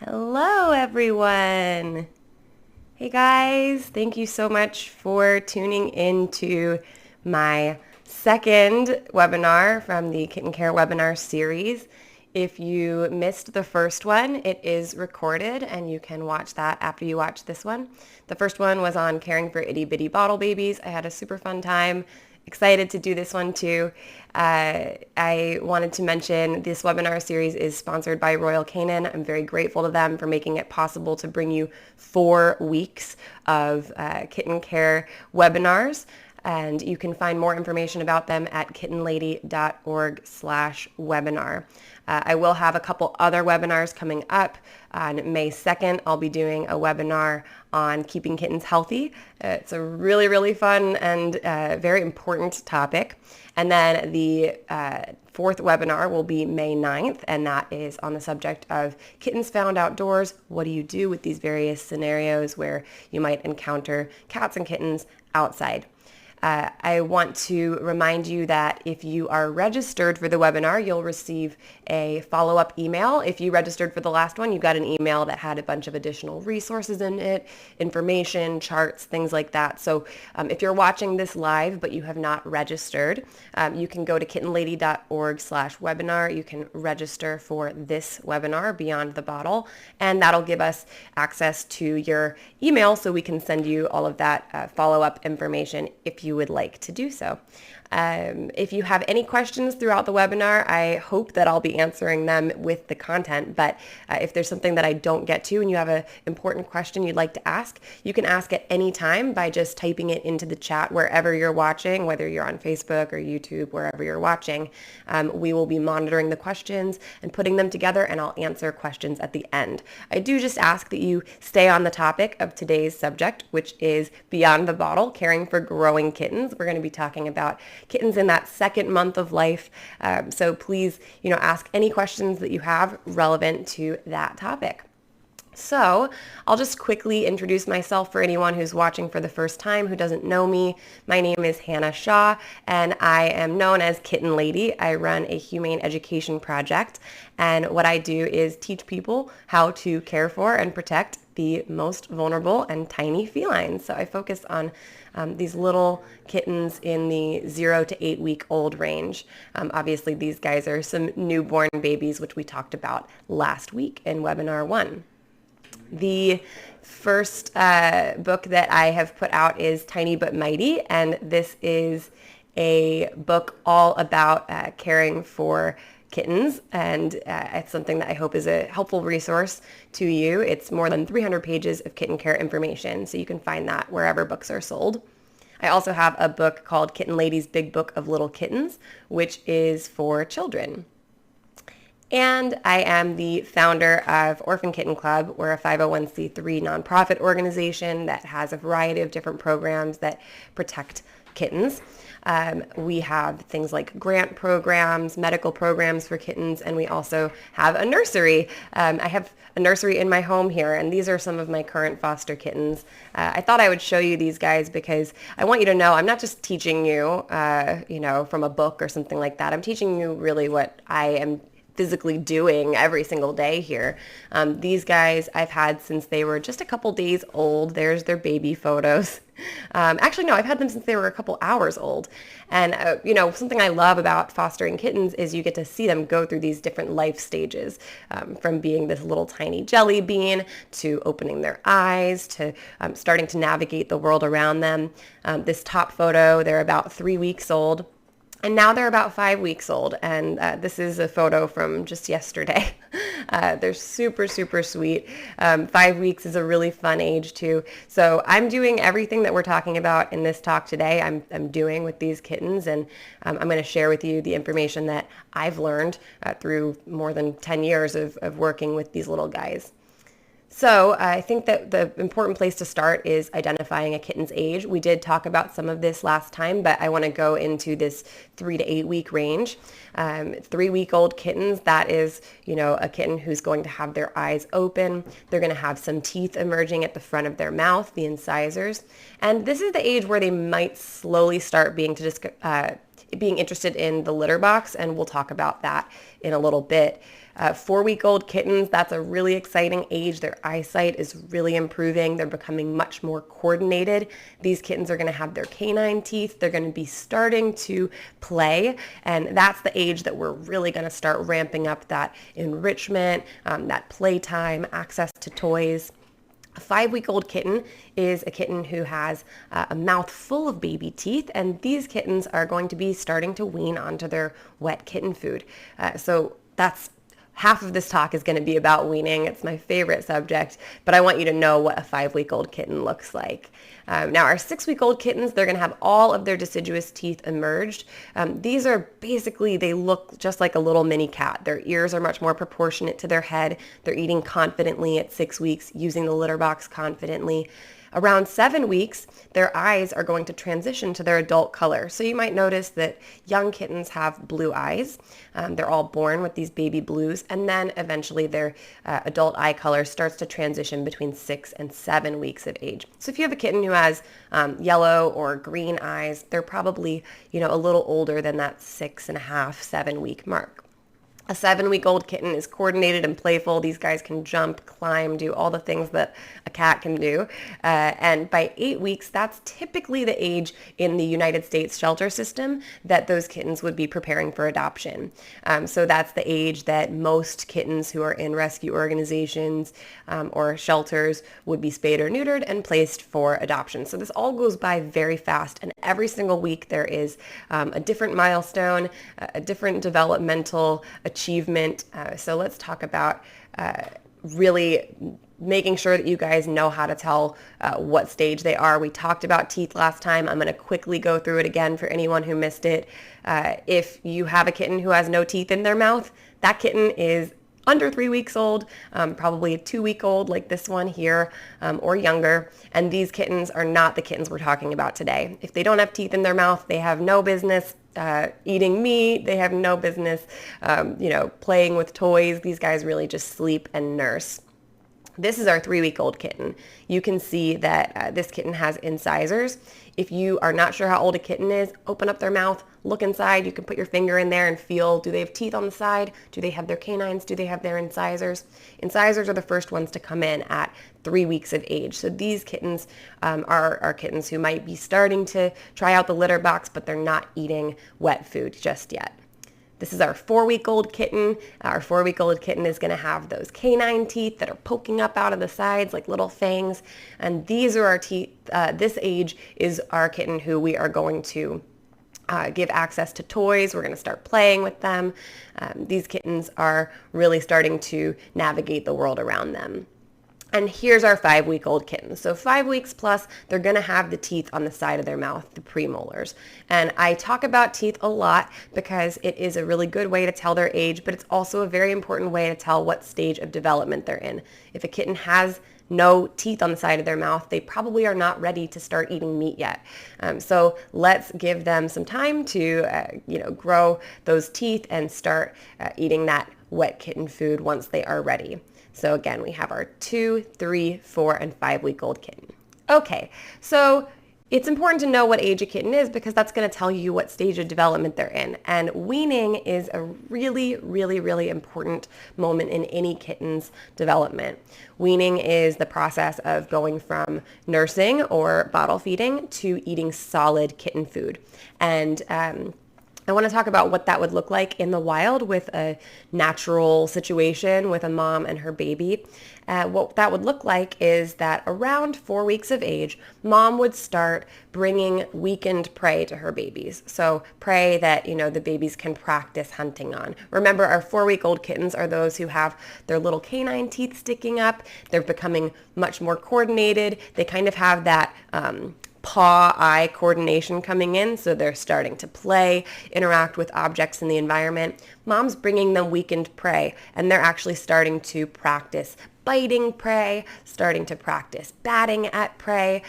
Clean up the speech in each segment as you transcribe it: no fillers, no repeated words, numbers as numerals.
Hello, everyone. Hey, guys. Thank you so much for tuning into my second webinar from the Kitten Care webinar series. If you missed the first one, it is recorded and you can watch that after you watch this one. The first one was on caring for itty bitty bottle babies. I had a super fun time. Excited to do this one too. I wanted to mention this webinar series is sponsored by Royal Canin. I'm very grateful to them for making it possible to bring you 4 weeks of kitten care webinars. And you can find more information about them at kittenlady.org/webinar. I will have a couple other webinars coming up. On May 2nd, I'll be doing a webinar on keeping kittens healthy. It's a really, really fun and very important topic. And then the fourth webinar will be May 9th, and that is on the subject of kittens found outdoors. What do you do with these various scenarios where you might encounter cats and kittens outside? I want to remind you that if you are registered for the webinar, you'll receive a follow-up email. If you registered for the last one, you got an email that had a bunch of additional resources in it, information, charts, things like that. So if you're watching this live but you have not registered, you can go to kittenlady.org/webinar. You can register for this webinar, Beyond the Bottle, and that'll give us access to your email so we can send you all of that follow-up information if you would like to do so. If you have any questions throughout the webinar, I hope that I'll be answering them with the content, but if there's something that I don't get to and you have an important question you'd like to ask, you can ask at any time by just typing it into the chat wherever you're watching, whether you're on Facebook or YouTube, wherever you're watching. We will be monitoring the questions and putting them together, and I'll answer questions at the end. I do just ask that you stay on the topic of today's subject, which is Beyond the Bottle, caring for growing kittens. We're going to be talking about kittens in that second month of life. So please, ask any questions that you have relevant to that topic. So I'll just quickly introduce myself for anyone who's watching for the first time who doesn't know me. My name is Hannah Shaw, and I am known as Kitten Lady. I run a humane education project, and what I do is teach people how to care for and protect the most vulnerable and tiny felines. So I focus on these little kittens in the 0 to 8 week old range. Obviously, these guys are some newborn babies, which we talked about last week in webinar 1. The first book that I have put out is Tiny But Mighty, and this is a book all about caring for kittens, and it's something that I hope is a helpful resource to you. It's more than 300 pages of kitten care information, so you can find that wherever books are sold. I also have a book called Kitten Lady's Big Book of Little Kittens, which is for children. And I am the founder of Orphan Kitten Club. We're a 501c3 nonprofit organization that has a variety of different programs that protect kittens. We have things like grant programs, medical programs for kittens, and we also have a nursery. I have a nursery in my home here, and these are some of my current foster kittens. I thought I would show you these guys because I want you to know I'm not just teaching you, from a book or something like that. I'm teaching you really what I am physically doing every single day here. These guys I've had since they were just a couple days old. There's their baby photos. Actually, no, I've had them since they were a couple hours old. And, something I love about fostering kittens is you get to see them go through these different life stages, from being this little tiny jelly bean to opening their eyes to starting to navigate the world around them. This top photo, they're about 3 weeks old. And now they're about 5 weeks old, and this is a photo from just yesterday. They're super, super sweet. 5 weeks is a really fun age too. So I'm doing everything that we're talking about in this talk today. I'm doing with these kittens, and I'm going to share with you the information that I've learned through more than 10 years of working with these little guys. So I think that the important place to start is identifying a kitten's age. We did talk about some of this last time, but I want to go into this 3 to 8 week range. 3-week-old kittens, that is, a kitten who's going to have their eyes open. They're going to have some teeth emerging at the front of their mouth, the incisors. And this is the age where they might slowly start being to just being interested in the litter box, and we'll talk about that in a little bit. 4-week-old kittens, that's a really exciting age. Their eyesight is really improving. They're becoming much more coordinated. These kittens are going to have their canine teeth. They're going to be starting to play, and that's the age that we're really going to start ramping up that enrichment, that playtime, access to toys. A 5-week-old kitten is a kitten who has a mouth full of baby teeth, and these kittens are going to be starting to wean onto their wet kitten food. So that's half of this talk is going to be about weaning. It's my favorite subject, but I want you to know what a 5-week-old kitten looks like. Now, our 6-week-old kittens, they're going to have all of their deciduous teeth emerged. These are basically, they look just like a little mini cat. Their ears are much more proportionate to their head. They're eating confidently at 6 weeks, using the litter box confidently. Around 7 weeks, their eyes are going to transition to their adult color. So you might notice that young kittens have blue eyes. They're all born with these baby blues, and then eventually their adult eye color starts to transition between 6 and 7 weeks of age. So if you have a kitten who has yellow or green eyes, they're probably, a little older than that 6.5, 7-week mark. A 7-week-old kitten is coordinated and playful. These guys can jump, climb, do all the things that a cat can do. And by 8 weeks, that's typically the age in the United States shelter system that those kittens would be preparing for adoption. So that's the age that most kittens who are in rescue organizations or shelters would be spayed or neutered and placed for adoption. So this all goes by very fast, and every single week there is a different milestone, a different developmental achievement. So let's talk about really making sure that you guys know how to tell what stage they are. We talked about teeth last time. I'm going to quickly go through it again for anyone who missed it. If you have a kitten who has no teeth in their mouth, that kitten is under 3 weeks old, probably a 2-week-old like this one here, or younger. And these kittens are not the kittens we're talking about today. If they don't have teeth in their mouth, they have no business eating meat. They have no business, playing with toys. These guys really just sleep and nurse. This is our 3-week-old kitten. You can see that this kitten has incisors. If you are not sure how old a kitten is, open up their mouth, look inside. You can put your finger in there and feel, do they have teeth on the side? Do they have their canines? Do they have their incisors? Incisors are the first ones to come in at 3 weeks of age. So these kittens are kittens who might be starting to try out the litter box, but they're not eating wet food just yet. This is our 4-week-old kitten. Our 4-week-old kitten is going to have those canine teeth that are poking up out of the sides like little fangs. And these are our teeth. This age is our kitten who we are going to give access to toys. We're going to start playing with them. These kittens are really starting to navigate the world around them. And here's our 5-week-old kitten. So 5 weeks plus, they're going to have the teeth on the side of their mouth, the premolars. And I talk about teeth a lot because it is a really good way to tell their age, but it's also a very important way to tell what stage of development they're in. If a kitten has no teeth on the side of their mouth, they probably are not ready to start eating meat yet. So let's give them some time to, grow those teeth and start eating that wet kitten food once they are ready. So again, we have our 2, 3, 4, and 5-week-old kitten. Okay, so it's important to know what age a kitten is because that's going to tell you what stage of development they're in. And weaning is a really, really, really important moment in any kitten's development. Weaning is the process of going from nursing or bottle feeding to eating solid kitten food. And I want to talk about what that would look like in the wild with a natural situation with a mom and her baby. What that would look like is that around 4 weeks of age, mom would start bringing weakened prey to her babies. So prey that, the babies can practice hunting on. Remember, our 4-week-old kittens are those who have their little canine teeth sticking up. They're becoming much more coordinated. They kind of have that paw-eye coordination coming in, so they're starting to play, interact with objects in the environment. mom's bringing them weakened prey, and they're actually starting to practice biting prey, starting to practice batting at prey.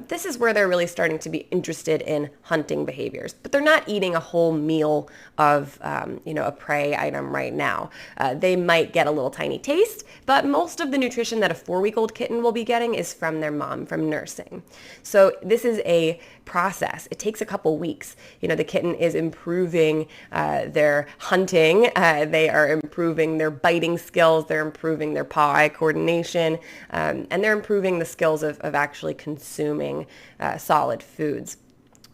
This is where they're really starting to be interested in hunting behaviors, but they're not eating a whole meal of a prey item right now. They might get a little tiny taste, but most of the nutrition that a 4-week-old kitten will be getting is from their mom, from nursing. So this is a process. It takes a couple weeks. The kitten is improving their hunting. They are improving their biting skills. They're improving their paw-eye coordination, and they're improving the skills of actually consuming solid foods.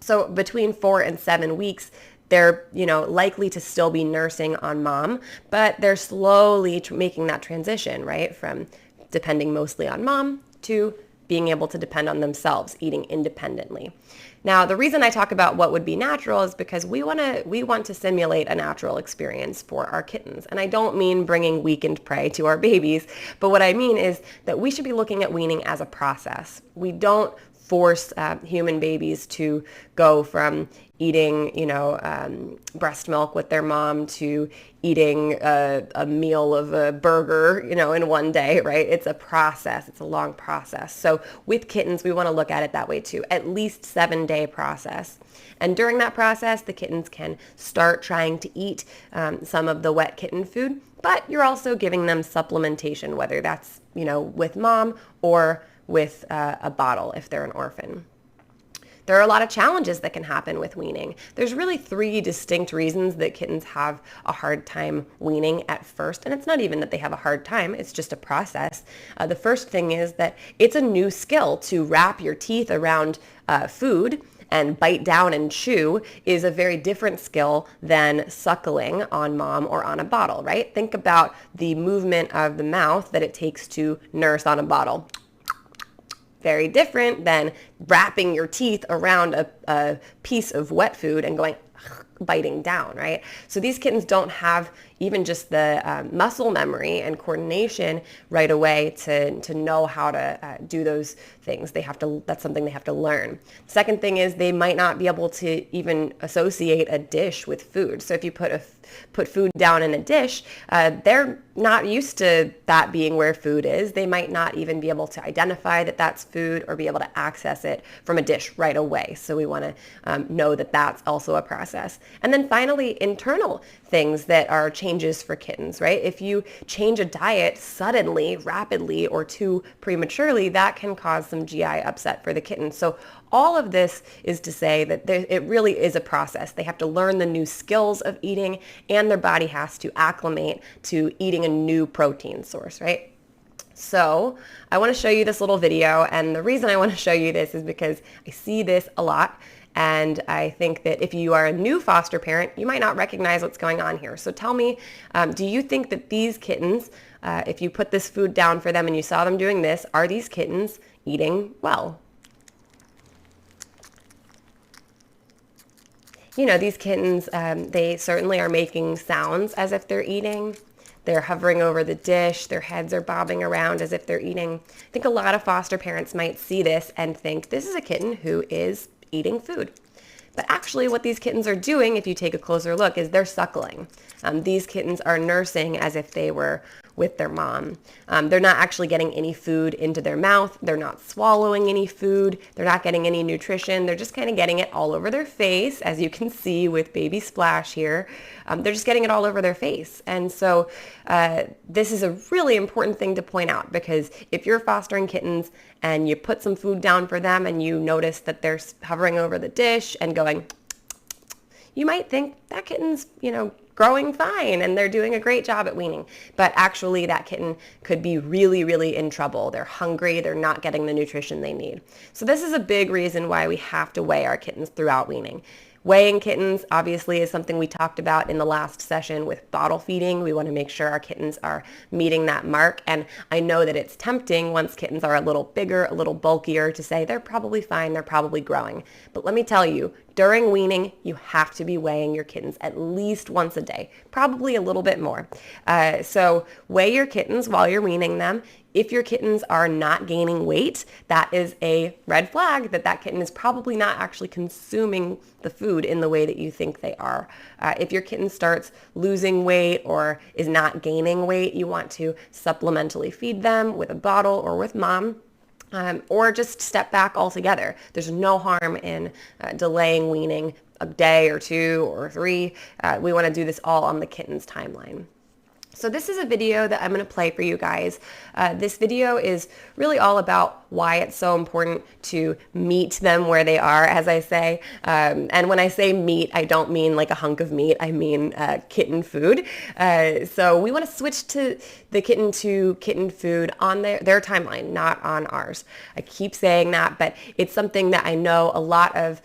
So between 4 and 7 weeks, they're, likely to still be nursing on mom, but they're slowly making that transition, right, from depending mostly on mom to being able to depend on themselves, eating independently. Now, the reason I talk about what would be natural is because we want to simulate a natural experience for our kittens. And I don't mean bringing weakened prey to our babies, but what I mean is that we should be looking at weaning as a process. We don't force human babies to go from eating, breast milk with their mom to eating a meal of a burger, in one day, right? It's a process. It's a long process. So with kittens, we want to look at it that way too, at least 7-day process. And during that process, the kittens can start trying to eat some of the wet kitten food, but you're also giving them supplementation, whether that's, with mom or with a bottle if they're an orphan. There are a lot of challenges that can happen with weaning. There's really 3 distinct reasons that kittens have a hard time weaning at first, and it's not even that they have a hard time, it's just a process. The first thing is that it's a new skill. To wrap your teeth around food and bite down and chew is a very different skill than suckling on mom or on a bottle, right? Think about the movement of the mouth that it takes to nurse on a bottle. Very different than wrapping your teeth around a piece of wet food and going biting down, right? So these kittens don't have even just the muscle memory and coordination right away to know how to do those things. That's something they have to learn. Second thing is they might not be able to even associate a dish with food. So if you put food down in a dish, they're not used to that being where food is. They might not even be able to identify that that's food or be able to access it from a dish right away. So we want to know that that's also a process. And then finally, internal things that are changes for kittens, right? If you change a diet suddenly, rapidly, or too prematurely, that can cause some GI upset for the kitten. So all of this is to say that it really is a process. They have to learn the new skills of eating, and their body has to acclimate to eating a new protein source, right? So I want to show you this little video, and the reason I want to show you this is because I see this a lot. And I think that if you are a new foster parent, you might not recognize what's going on here. So tell me, do you think that these kittens, if you put this food down for them and you saw them doing this, are these kittens eating well? These kittens, they certainly are making sounds as if they're eating. They're hovering over the dish. Their heads are bobbing around as if they're eating. I think a lot of foster parents might see this and think, this is a kitten who is eating food. But actually what these kittens are doing, if you take a closer look, is they're suckling. These kittens are nursing as if they were with their mom. They're not actually getting any food into their mouth. They're not swallowing any food. They're not getting any nutrition. They're just kind of getting it all over their face, as you can see with baby Splash here. They're just getting it all over their face. And so this is a really important thing to point out, because if you're fostering kittens and you put some food down for them and you notice that they're hovering over the dish and going, you might think that kitten's, growing fine and they're doing a great job at weaning. But actually that kitten could be really, really in trouble. They're hungry. They're not getting the nutrition they need. So this is a big reason why we have to weigh our kittens throughout weaning. Weighing kittens obviously is something we talked about in the last session with bottle feeding. We want to make sure our kittens are meeting that mark. And I know that it's tempting once kittens are a little bigger, a little bulkier, to say they're probably fine, they're probably growing. But let me tell you, During weaning, you have to be weighing your kittens at least once a day, probably a little bit more. So weigh your kittens while you're weaning them. If your kittens are not gaining weight, that is a red flag that that kitten is probably not actually consuming the food in the way that you think they are. If your kitten starts losing weight or is not gaining weight, you want to supplementally feed them with a bottle or with mom. Or just step back altogether. There's no harm in delaying weaning a day or 2 or 3. We want to do this all on the kitten's timeline. So this is a video that I'm going to play for you guys. This video is really all about why it's so important to meet them where they are, as I say. And when I say meat, I don't mean like a hunk of meat. I mean kitten food. So we want to switch to the kitten food on their timeline, not on ours. I keep saying that, but it's something that I know a lot of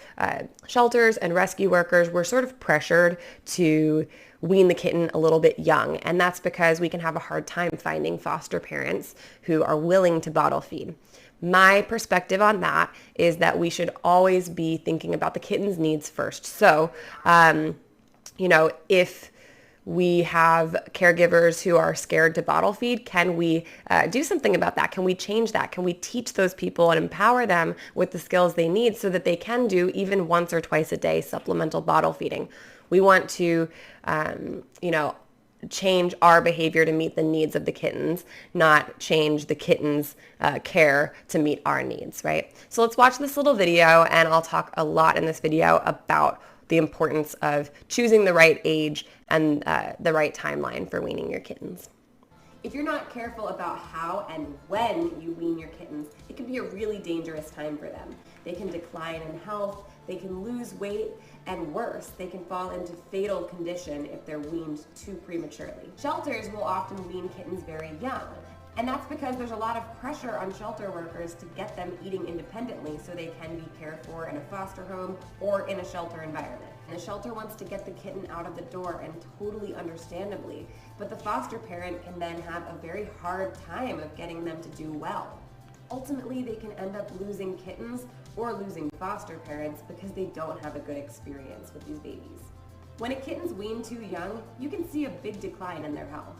shelters and rescue workers were sort of pressured to wean the kitten a little bit young, and that's because we can have a hard time finding foster parents who are willing to bottle feed. My perspective on that is that we should always be thinking about the kitten's needs first. So, if we have caregivers who are scared to bottle feed, can we do something about that? Can we change that? Can we teach those people and empower them with the skills they need so that they can do even once or twice a day supplemental bottle feeding? We want to, change our behavior to meet the needs of the kittens, not change the kittens' care to meet our needs, right? So let's watch this little video, and I'll talk a lot in this video about the importance of choosing the right age and the right timeline for weaning your kittens. If you're not careful about how and when you wean your kittens, it can be a really dangerous time for them. They can decline in health, they can lose weight, and worse, they can fall into fatal condition if they're weaned too prematurely. Shelters will often wean kittens very young, and that's because there's a lot of pressure on shelter workers to get them eating independently so they can be cared for in a foster home or in a shelter environment. And the shelter wants to get the kitten out of the door, and totally understandably, but the foster parent can then have a very hard time of getting them to do well. Ultimately, they can end up losing kittens or losing foster parents because they don't have a good experience with these babies. When a kitten's weaned too young, you can see a big decline in their health.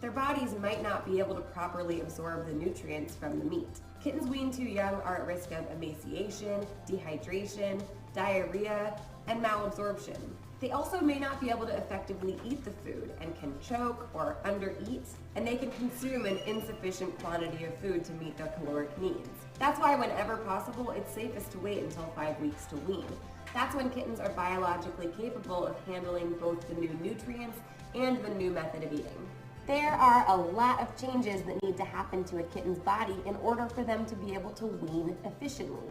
Their bodies might not be able to properly absorb the nutrients from the meat. Kittens weaned too young are at risk of emaciation, dehydration, diarrhea, and malabsorption. They also may not be able to effectively eat the food and can choke or undereat, and they can consume an insufficient quantity of food to meet their caloric needs. That's why whenever possible, it's safest to wait until 5 weeks to wean. That's when kittens are biologically capable of handling both the new nutrients and the new method of eating. There are a lot of changes that need to happen to a kitten's body in order for them to be able to wean efficiently.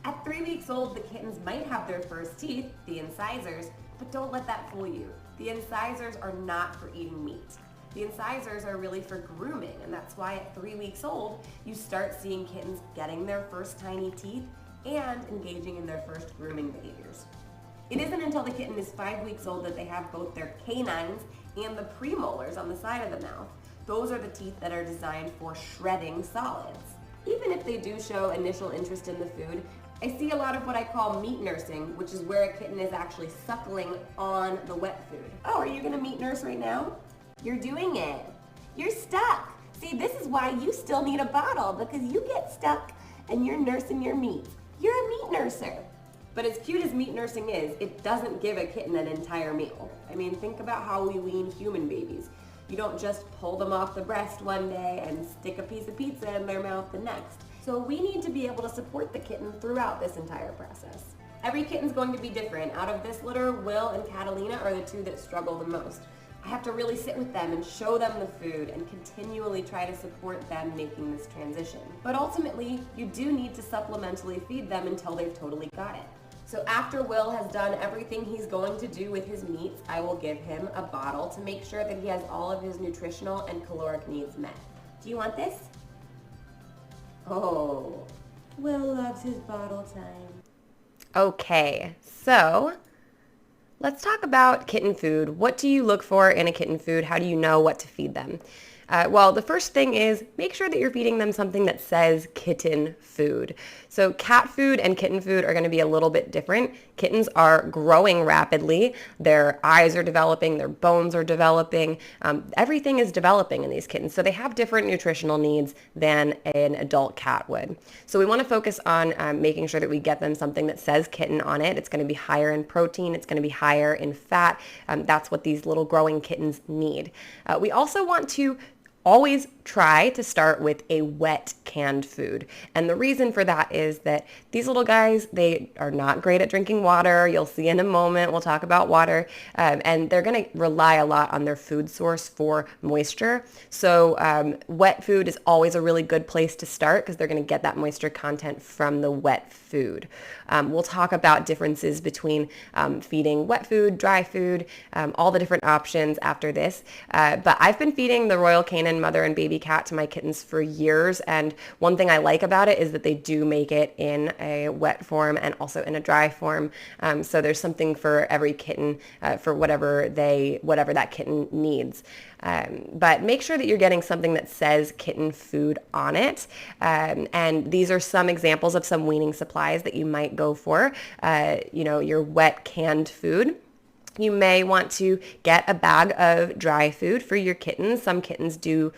At 3 weeks old, the kittens might have their first teeth, the incisors, but don't let that fool you. The incisors are not for eating meat. The incisors are really for grooming, and that's why at 3 weeks old, you start seeing kittens getting their first tiny teeth and engaging in their first grooming behaviors. It isn't until the kitten is 5 weeks old that they have both their canines and the premolars on the side of the mouth. Those are the teeth that are designed for shredding solids. Even if they do show initial interest in the food, I see a lot of what I call meat nursing, which is where a kitten is actually suckling on the wet food. Oh, are you gonna meat nurse right now? You're doing it. You're stuck. See, this is why you still need a bottle, because you get stuck and you're nursing your meat. You're a meat nurser. But as cute as meat nursing is, it doesn't give a kitten an entire meal. I mean, think about how we wean human babies. You don't just pull them off the breast one day and stick a piece of pizza in their mouth the next. So we need to be able to support the kitten throughout this entire process. Every kitten's going to be different. Out of this litter, Will and Catalina are the two that struggle the most. I have to really sit with them and show them the food and continually try to support them making this transition. But ultimately, you do need to supplementally feed them until they've totally got it. So after Will has done everything he's going to do with his meats, I will give him a bottle to make sure that he has all of his nutritional and caloric needs met. Do you want this? Oh, Will loves his bottle time. Okay, so let's talk about kitten food. What do you look for in a kitten food? How do you know what to feed them? Well, the first thing is make sure that you're feeding them something that says kitten food. So cat food and kitten food are going to be a little bit different. Kittens are growing rapidly. Their eyes are developing, their bones are developing. Everything is developing in these kittens. So they have different nutritional needs than an adult cat would. So we want to focus on making sure that we get them something that says kitten on it. It's going to be higher in protein. It's going to be higher in fat. That's what these little growing kittens need. We also want to always try to start with a wet canned food. And the reason for that is that these little guys, they are not great at drinking water. You'll see in a moment, we'll talk about water. And they're going to rely a lot on their food source for moisture. So wet food is always a really good place to start because they're going to get that moisture content from the wet food. We'll talk about differences between feeding wet food, dry food, all the different options after this. But I've been feeding the Royal Canin mother and baby cat to my kittens for years, and one thing I like about it is that they do make it in a wet form and also in a dry form. So there's something for every kitten for whatever that kitten needs. But make sure that you're getting something that says kitten food on it. And these are some examples of some weaning supplies that you might go for. Your wet canned food. You may want to get a bag of dry food for your kittens. Some kittens do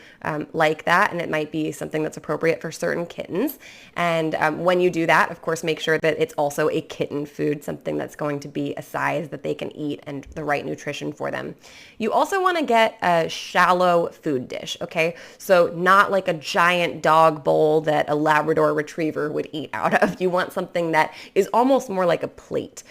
like that, and it might be something that's appropriate for certain kittens. And when you do that, of course, make sure that it's also a kitten food, something that's going to be a size that they can eat and the right nutrition for them. You also want to get a shallow food dish, okay? So not like a giant dog bowl that a Labrador retriever would eat out of. You want something that is almost more like a plate.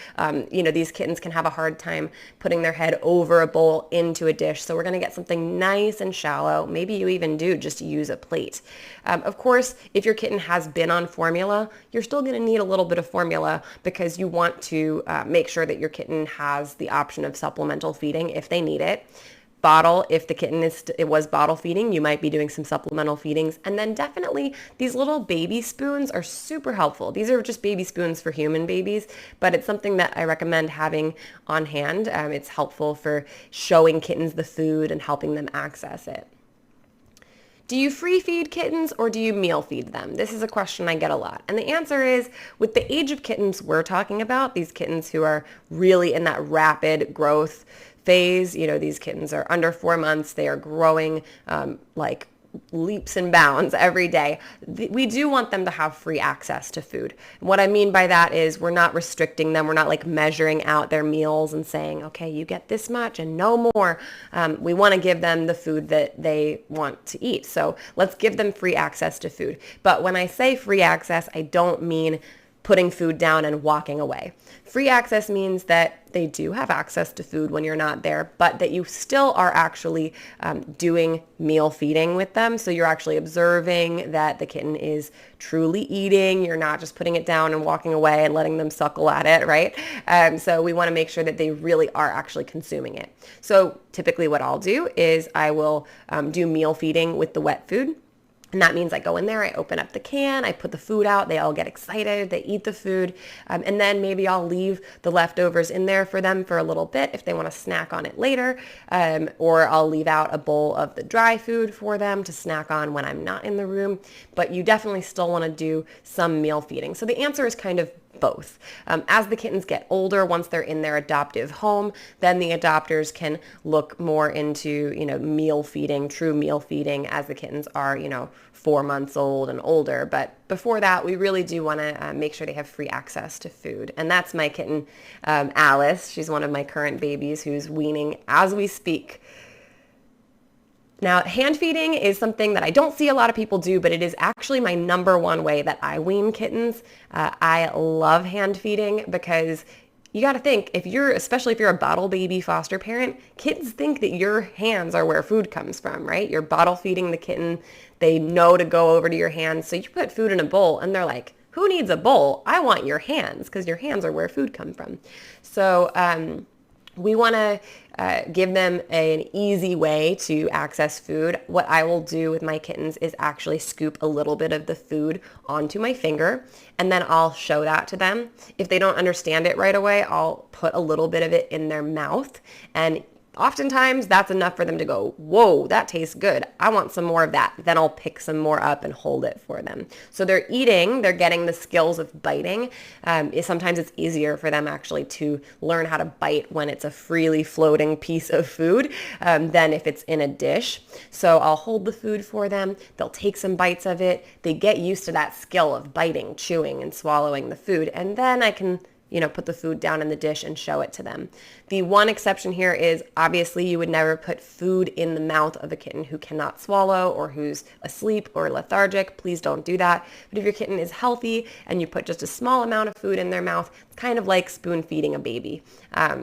These kittens can have a hard time putting their head over a bowl into a dish. So we're going to get something nice and shallow. Maybe you even do just use a plate. Of course, if your kitten has been on formula, you're still going to need a little bit of formula because you want to make sure that your kitten has the option of supplemental feeding if they need it. Bottle, if the kitten was bottle feeding, you might be doing some supplemental feedings. And then definitely these little baby spoons are super helpful. These are just baby spoons for human babies, but it's something that I recommend having on hand. It's helpful for showing kittens the food and helping them access it. Do you free feed kittens or do you meal feed them? This is a question I get a lot. And the answer is, with the age of kittens we're talking about, these kittens who are really in that rapid growth phase, these kittens are under 4 months, they are growing like leaps and bounds every day. We do want them to have free access to food. What I mean by that is we're not restricting them. We're not like measuring out their meals and saying, okay, you get this much and no more. We want to give them the food that they want to eat. So let's give them free access to food. But when I say free access, I don't mean putting food down and walking away. Free access means that they do have access to food when you're not there, but that you still are actually doing meal feeding with them. So you're actually observing that the kitten is truly eating. You're not just putting it down and walking away and letting them suckle at it, right? So we want to make sure that they really are actually consuming it. So typically what I'll do is I will do meal feeding with the wet food. And that means I go in there, I open up the can, I put the food out, they all get excited, they eat the food, and then maybe I'll leave the leftovers in there for them for a little bit if they want to snack on it later, or I'll leave out a bowl of the dry food for them to snack on when I'm not in the room. But you definitely still want to do some meal feeding. So the answer is kind of both. As the kittens get older, once they're in their adoptive home, then the adopters can look more into, meal feeding, true meal feeding as the kittens are, 4 months old and older. But before that, we really do want to make sure they have free access to food. And that's my kitten, Alice. She's one of my current babies who's weaning as we speak. Now, hand feeding is something that I don't see a lot of people do, but it is actually my number one way that I wean kittens. I love hand feeding because you got to think, especially if you're a bottle baby foster parent, kids think that your hands are where food comes from, right? You're bottle feeding the kitten. They know to go over to your hands. So you put food in a bowl and they're like, who needs a bowl? I want your hands, because your hands are where food comes from. So we want to give them an easy way to access food. What I will do with my kittens is actually scoop a little bit of the food onto my finger, and then I'll show that to them. If they don't understand it right away, I'll put a little bit of it in their mouth, and oftentimes that's enough for them to go, whoa, that tastes good. I want some more of that. Then I'll pick some more up and hold it for them. So they're eating, they're getting the skills of biting. Sometimes it's easier for them actually to learn how to bite when it's a freely floating piece of food than if it's in a dish. So I'll hold the food for them. They'll take some bites of it. They get used to that skill of biting, chewing, and swallowing the food. And then I can put the food down in the dish and show it to them. The one exception here is obviously you would never put food in the mouth of a kitten who cannot swallow or who's asleep or lethargic. Please don't do that. But if your kitten is healthy and you put just a small amount of food in their mouth, it's kind of like spoon feeding a baby.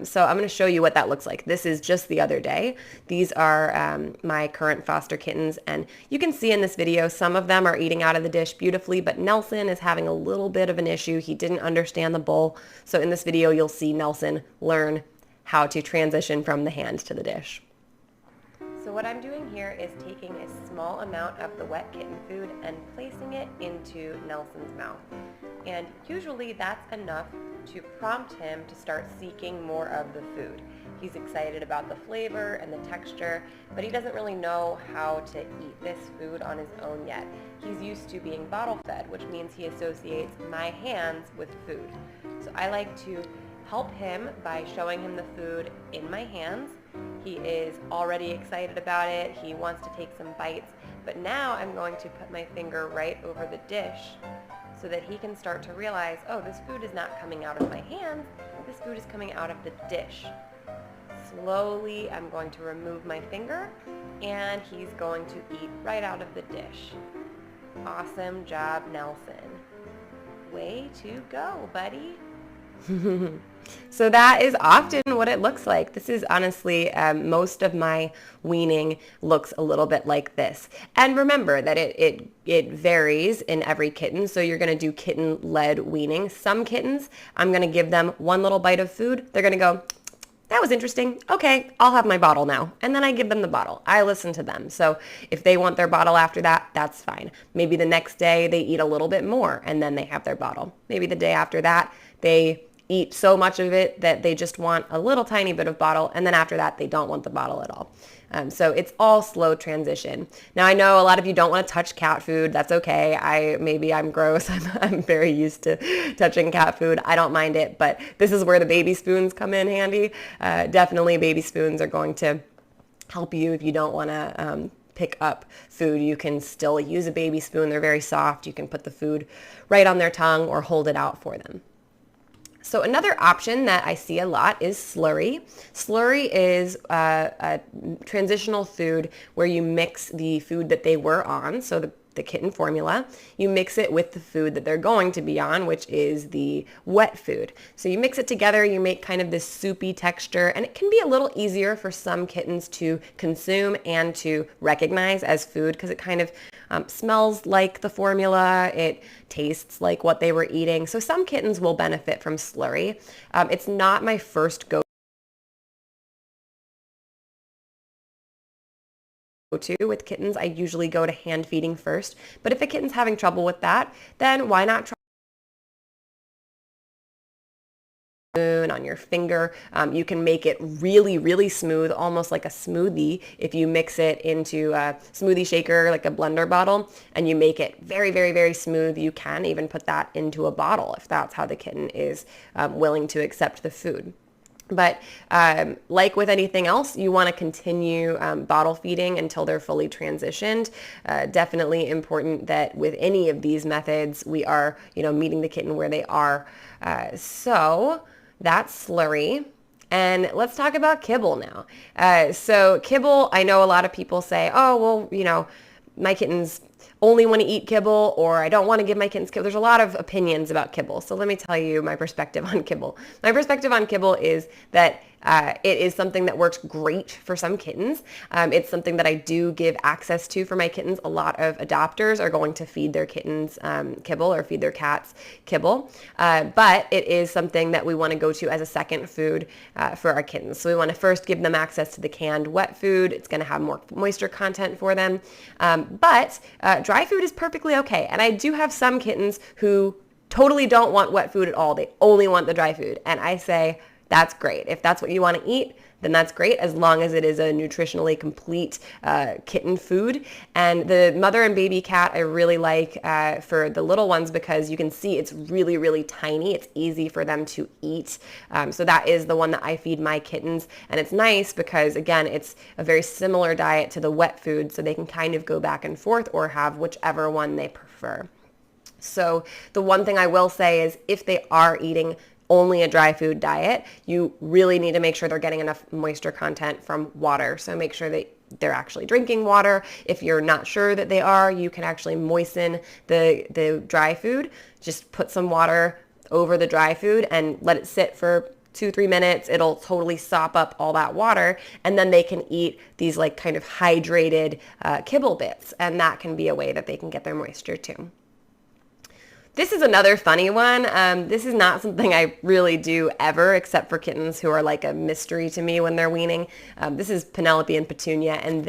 So I'm going to show you what that looks like. This is just the other day. These are my current foster kittens, and you can see in this video some of them are eating out of the dish beautifully, but Nelson is having a little bit of an issue. He didn't understand the bowl. So in this video, you'll see Nelson learn how to transition from the hand to the dish. So what I'm doing here is taking a small amount of the wet kitten food and placing it into Nelson's mouth. And usually that's enough to prompt him to start seeking more of the food. He's excited about the flavor and the texture, but he doesn't really know how to eat this food on his own yet. He's used to being bottle fed, which means he associates my hands with food. So I like to help him by showing him the food in my hands. He is already excited about it. He wants to take some bites, but now I'm going to put my finger right over the dish so that he can start to realize, oh, this food is not coming out of my hands, this food is coming out of the dish. Slowly, I'm going to remove my finger, and he's going to eat right out of the dish. Awesome job, Nelson. Way to go, buddy. So that is often what it looks like. This is honestly, most of my weaning looks a little bit like this. And remember that it varies in every kitten. So you're going to do kitten-led weaning. Some kittens, I'm going to give them one little bite of food. They're going to go, that was interesting. Okay, I'll have my bottle now. And then I give them the bottle. I listen to them. So if they want their bottle after that, that's fine. Maybe the next day they eat a little bit more and then they have their bottle. Maybe the day after that, they eat so much of it that they just want a little tiny bit of bottle, and then after that they don't want the bottle at all. So it's all slow transition. Now I know a lot of you don't want to touch cat food. That's okay. Maybe I'm gross. I'm very used to touching cat food. I don't mind it, but this is where the baby spoons come in handy. Definitely baby spoons are going to help you if you don't want to pick up food. You can still use a baby spoon. They're very soft. You can put the food right on their tongue or hold it out for them. So another option that I see a lot is slurry. Slurry is a transitional food where you mix the food that they were on, so the kitten formula, you mix it with the food that they're going to be on, which is the wet food. So you mix it together, you make kind of this soupy texture, and it can be a little easier for some kittens to consume and to recognize as food because it kind of smells like the formula, it tastes like what they were eating. So some kittens will benefit from slurry. It's not my first go-to with kittens. I usually go to hand feeding first, but if a kitten's having trouble with that, then why not try on your finger. You can make it really, really smooth, almost like a smoothie if you mix it into a smoothie shaker, like a blender bottle, and you make it very, very, very smooth. You can even put that into a bottle if that's how the kitten is willing to accept the food. But like with anything else, you want to continue bottle feeding until they're fully transitioned. Definitely important that with any of these methods, we are, meeting the kitten where they are. So that's slurry. And let's talk about kibble now. So kibble, I know a lot of people say, oh, well, my kittens only want to eat kibble, or I don't want to give my kittens kibble. There's a lot of opinions about kibble. So let me tell you my perspective on kibble. My perspective on kibble is that it is something that works great for some kittens. It's something that I do give access to for my kittens. A lot of adopters are going to feed their kittens kibble or feed their cats kibble. But it is something that we want to go to as a second food for our kittens. So we want to first give them access to the canned wet food. It's going to have more moisture content for them. But dry food is perfectly okay. And I do have some kittens who totally don't want wet food at all. They only want the dry food. And I say, that's great. If that's what you want to eat, then that's great, as long as it is a nutritionally complete kitten food. And the mother and baby cat I really like for the little ones, because you can see it's really, really tiny. It's easy for them to eat. So that is the one that I feed my kittens. And it's nice because, again, it's a very similar diet to the wet food, so they can kind of go back and forth or have whichever one they prefer. So the one thing I will say is, if they are eating only a dry food diet, you really need to make sure they're getting enough moisture content from water. So make sure that they're actually drinking water. If you're not sure that they are, you can actually moisten the dry food. Just put some water over the dry food and let it sit for 2-3 minutes. It'll totally sop up all that water, and then they can eat these like kind of hydrated kibble bits, and that can be a way that they can get their moisture too. This is another funny one. This is not something I really do ever, except for kittens who are like a mystery to me when they're weaning. This is Penelope and Petunia, and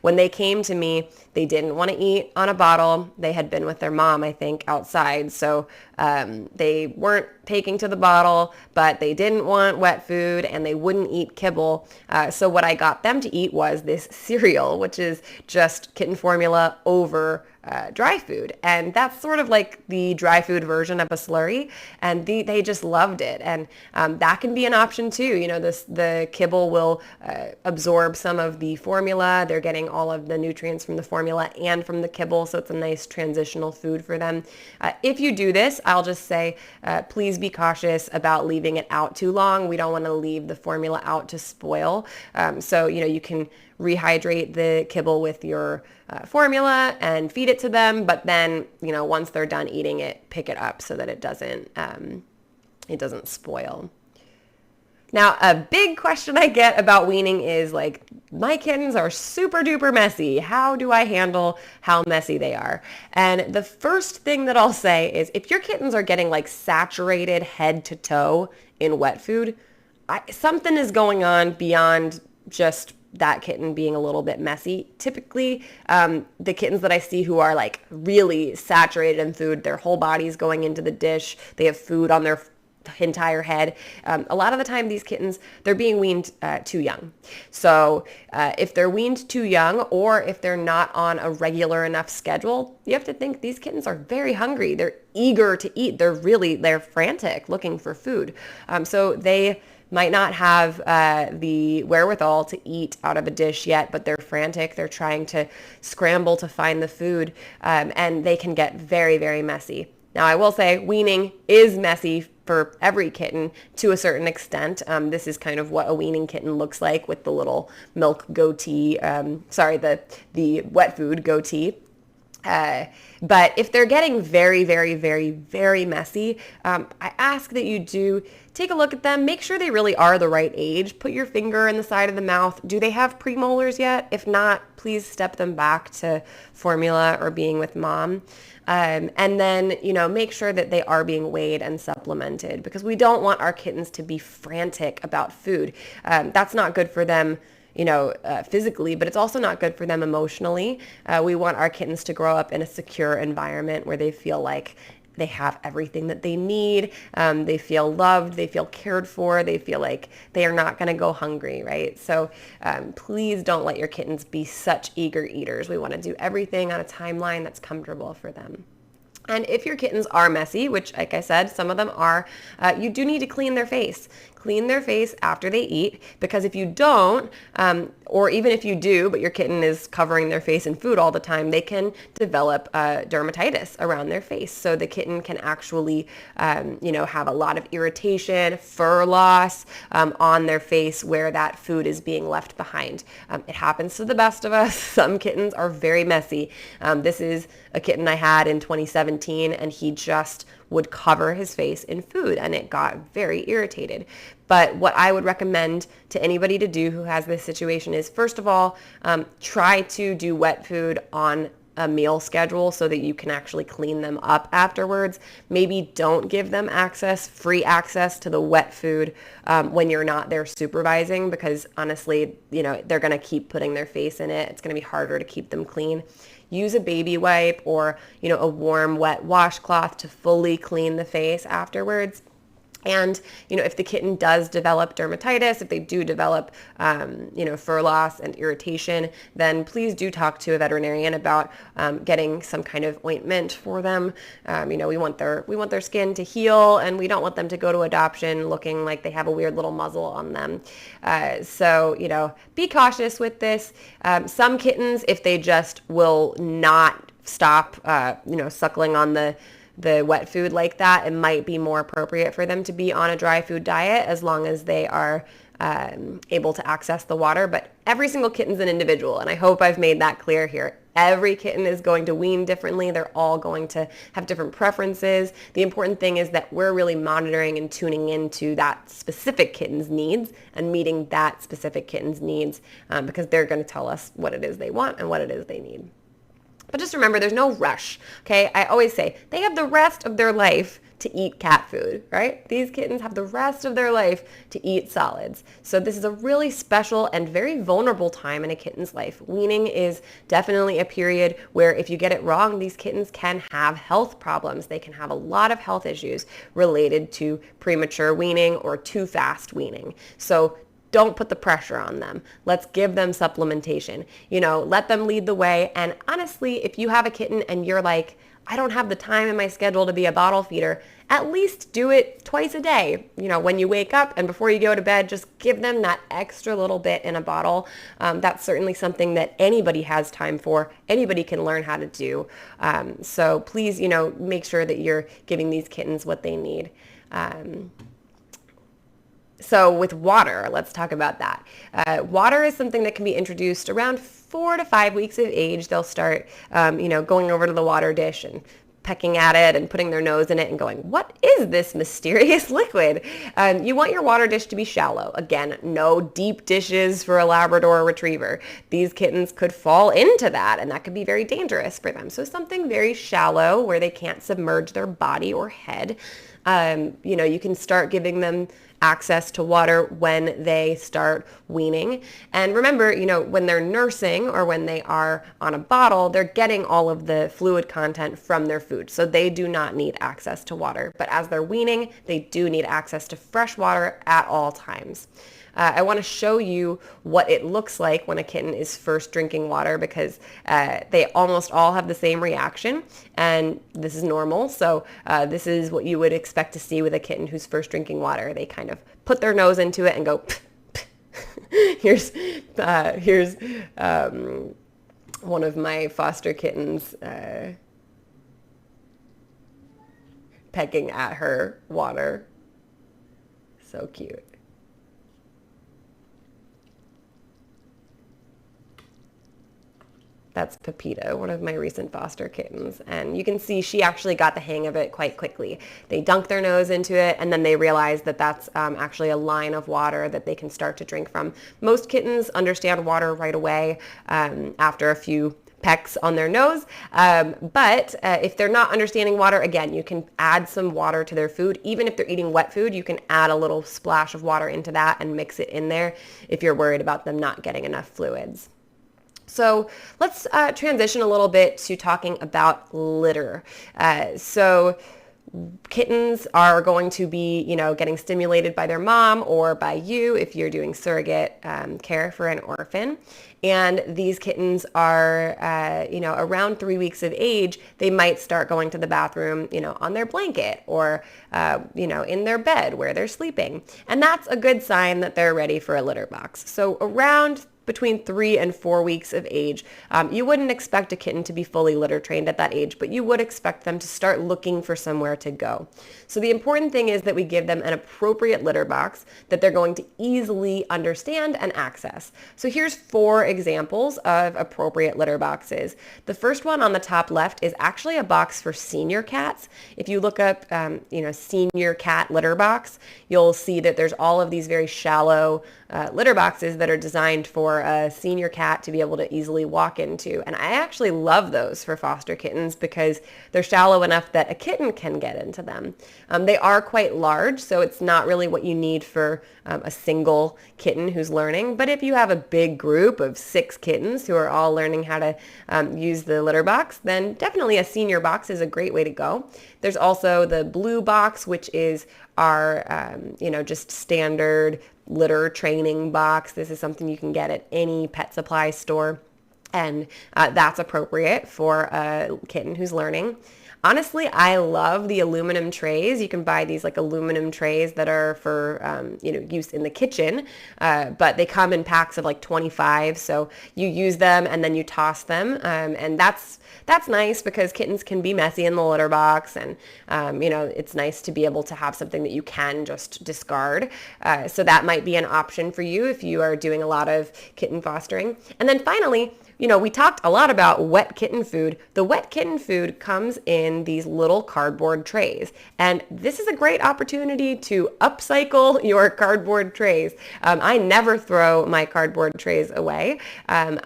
when they came to me, they didn't want to eat on a bottle. They had been with their mom, I think, outside, so they weren't taking to the bottle, but they didn't want wet food, and they wouldn't eat kibble. So what I got them to eat was this cereal, which is just kitten formula over dry food, and that's sort of like the dry food version of a slurry, and they just loved it. And that can be an option too. You know, the kibble will absorb some of the formula. They're getting all of the nutrients from the formula and from the kibble, so it's a nice transitional food for them. If you do this, I'll just say please be cautious about leaving it out too long. We don't want to leave the formula out to spoil. So you know, you can rehydrate the kibble with your formula and feed it to them, but then, you know, once they're done eating it, pick it up so that it doesn't spoil. Now, a big question I get about weaning is like, my kittens are super duper messy. How do I handle how messy they are? And the first thing that I'll say is, if your kittens are getting like saturated head to toe in wet food, something is going on beyond just that kitten being a little bit messy. Typically, the kittens that I see who are like really saturated in food, their whole body's going into the dish, they have food on their entire head. A lot of the time, these kittens, they're being weaned too young. So if they're weaned too young, or if they're not on a regular enough schedule, you have to think these kittens are very hungry. They're eager to eat. They're frantic looking for food. So they might not have the wherewithal to eat out of a dish yet, but they're frantic. They're trying to scramble to find the food, and they can get very, very messy. Now, I will say weaning is messy for every kitten to a certain extent. This is kind of what a weaning kitten looks like, with the little milk goatee, the wet food goatee. But if they're getting very, very, very, very messy, I ask that you do take a look at them. Make sure they really are the right age. Put your finger in the side of the mouth. Do they have premolars yet? If not, please step them back to formula or being with mom. And then, you know, make sure that they are being weighed and supplemented, because we don't want our kittens to be frantic about food. That's not good for them, you know, physically, but it's also not good for them emotionally. We want our kittens to grow up in a secure environment where they feel like they have everything that they need. They feel loved. They feel cared for. They feel like they are not going to go hungry, right? So please don't let your kittens be such eager eaters. We want to do everything on a timeline that's comfortable for them. And if your kittens are messy, which, like I said, some of them are, you do need to clean their face. Clean their face after they eat, because if you don't, or even if you do, but your kitten is covering their face in food all the time, they can develop dermatitis around their face. So the kitten can actually, have a lot of irritation, fur loss on their face where that food is being left behind. It happens to the best of us. Some kittens are very messy. This is a kitten I had in 2017, and he just would cover his face in food, and it got very irritated. But what I would recommend to anybody to do who has this situation is, first of all, try to do wet food on a meal schedule so that you can actually clean them up afterwards. Maybe don't give them free access to the wet food when you're not there supervising, because honestly, they're going to keep putting their face in it. It's going to be harder to keep them clean. Use a baby wipe or, a warm, wet washcloth to fully clean the face afterwards. And, if the kitten does develop dermatitis, if they do develop, fur loss and irritation, then please do talk to a veterinarian about getting some kind of ointment for them. We want their skin to heal, and we don't want them to go to adoption looking like they have a weird little muzzle on them. So, be cautious with this. Some kittens, if they just will not stop, suckling on the wet food like that, it might be more appropriate for them to be on a dry food diet as long as they are able to access the water. But every single kitten's an individual, and I hope I've made that clear here. Every kitten is going to wean differently. They're all going to have different preferences. The important thing is that we're really monitoring and tuning into that specific kitten's needs and meeting that specific kitten's needs because they're going to tell us what it is they want and what it is they need. But just remember, there's no rush, okay? I always say they have the rest of their life to eat cat food, right? These kittens have the rest of their life to eat solids. So this is a really special and very vulnerable time in a kitten's life. Weaning is definitely a period where if you get it wrong, these kittens can have health problems. They can have a lot of health issues related to premature weaning or too fast weaning. So don't put the pressure on them. Let's give them supplementation. Let them lead the way. And honestly, if you have a kitten and you're like, I don't have the time in my schedule to be a bottle feeder, at least do it twice a day. When you wake up and before you go to bed, just give them that extra little bit in a bottle. That's certainly something that anybody has time for. Anybody can learn how to do. So please, make sure that you're giving these kittens what they need. So with water, let's talk about that. Water is something that can be introduced around 4 to 5 weeks of age. They'll start, going over to the water dish and pecking at it and putting their nose in it and going, what is this mysterious liquid? You want your water dish to be shallow. Again, no deep dishes for a Labrador Retriever. These kittens could fall into that, and that could be very dangerous for them. So something very shallow where they can't submerge their body or head. You can start giving them access to water when they start weaning. And remember, when they're nursing or when they are on a bottle, they're getting all of the fluid content from their food. So they do not need access to water. But as they're weaning, they do need access to fresh water at all times. I want to show you what it looks like when a kitten is first drinking water because they almost all have the same reaction, and this is normal. So this is what you would expect to see with a kitten who's first drinking water. They kind of put their nose into it and go, here's one of my foster kittens pecking at her water. So cute. That's Pepita, one of my recent foster kittens. And you can see she actually got the hang of it quite quickly. They dunk their nose into it, and then they realize that that's actually a line of water that they can start to drink from. Most kittens understand water right away after a few pecks on their nose. But if they're not understanding water, again, you can add some water to their food. Even if they're eating wet food, you can add a little splash of water into that and mix it in there if you're worried about them not getting enough fluids. So let's transition a little bit to talking about litter. So kittens are going to be, getting stimulated by their mom or by you if you're doing surrogate care for an orphan. And these kittens are, around 3 weeks of age, they might start going to the bathroom, on their blanket or, in their bed where they're sleeping. And that's a good sign that they're ready for a litter box. So around between 3 and 4 weeks of age. You wouldn't expect a kitten to be fully litter trained at that age, but you would expect them to start looking for somewhere to go. So the important thing is that we give them an appropriate litter box that they're going to easily understand and access. So here's 4 examples of appropriate litter boxes. The first one on the top left is actually a box for senior cats. If you look up, senior cat litter box, you'll see that there's all of these very shallow litter boxes that are designed for a senior cat to be able to easily walk into. And I actually love those for foster kittens because they're shallow enough that a kitten can get into them. They are quite large, so it's not really what you need for a single kitten who's learning. But if you have a big group of 6 kittens who are all learning how to use the litter box, then definitely a senior box is a great way to go. There's also the blue box, which is our, just standard litter training box. This is something you can get at any pet supply store, and that's appropriate for a kitten who's learning. Honestly, I love the aluminum trays. You can buy these like aluminum trays that are for, use in the kitchen, but they come in packs of like 25. So you use them and then you toss them. And that's nice because kittens can be messy in the litter box. And, it's nice to be able to have something that you can just discard. So that might be an option for you if you are doing a lot of kitten fostering. And then finally, we talked a lot about wet kitten food. The wet kitten food comes in these little cardboard trays. And this is a great opportunity to upcycle your cardboard trays. I never throw my cardboard trays away. As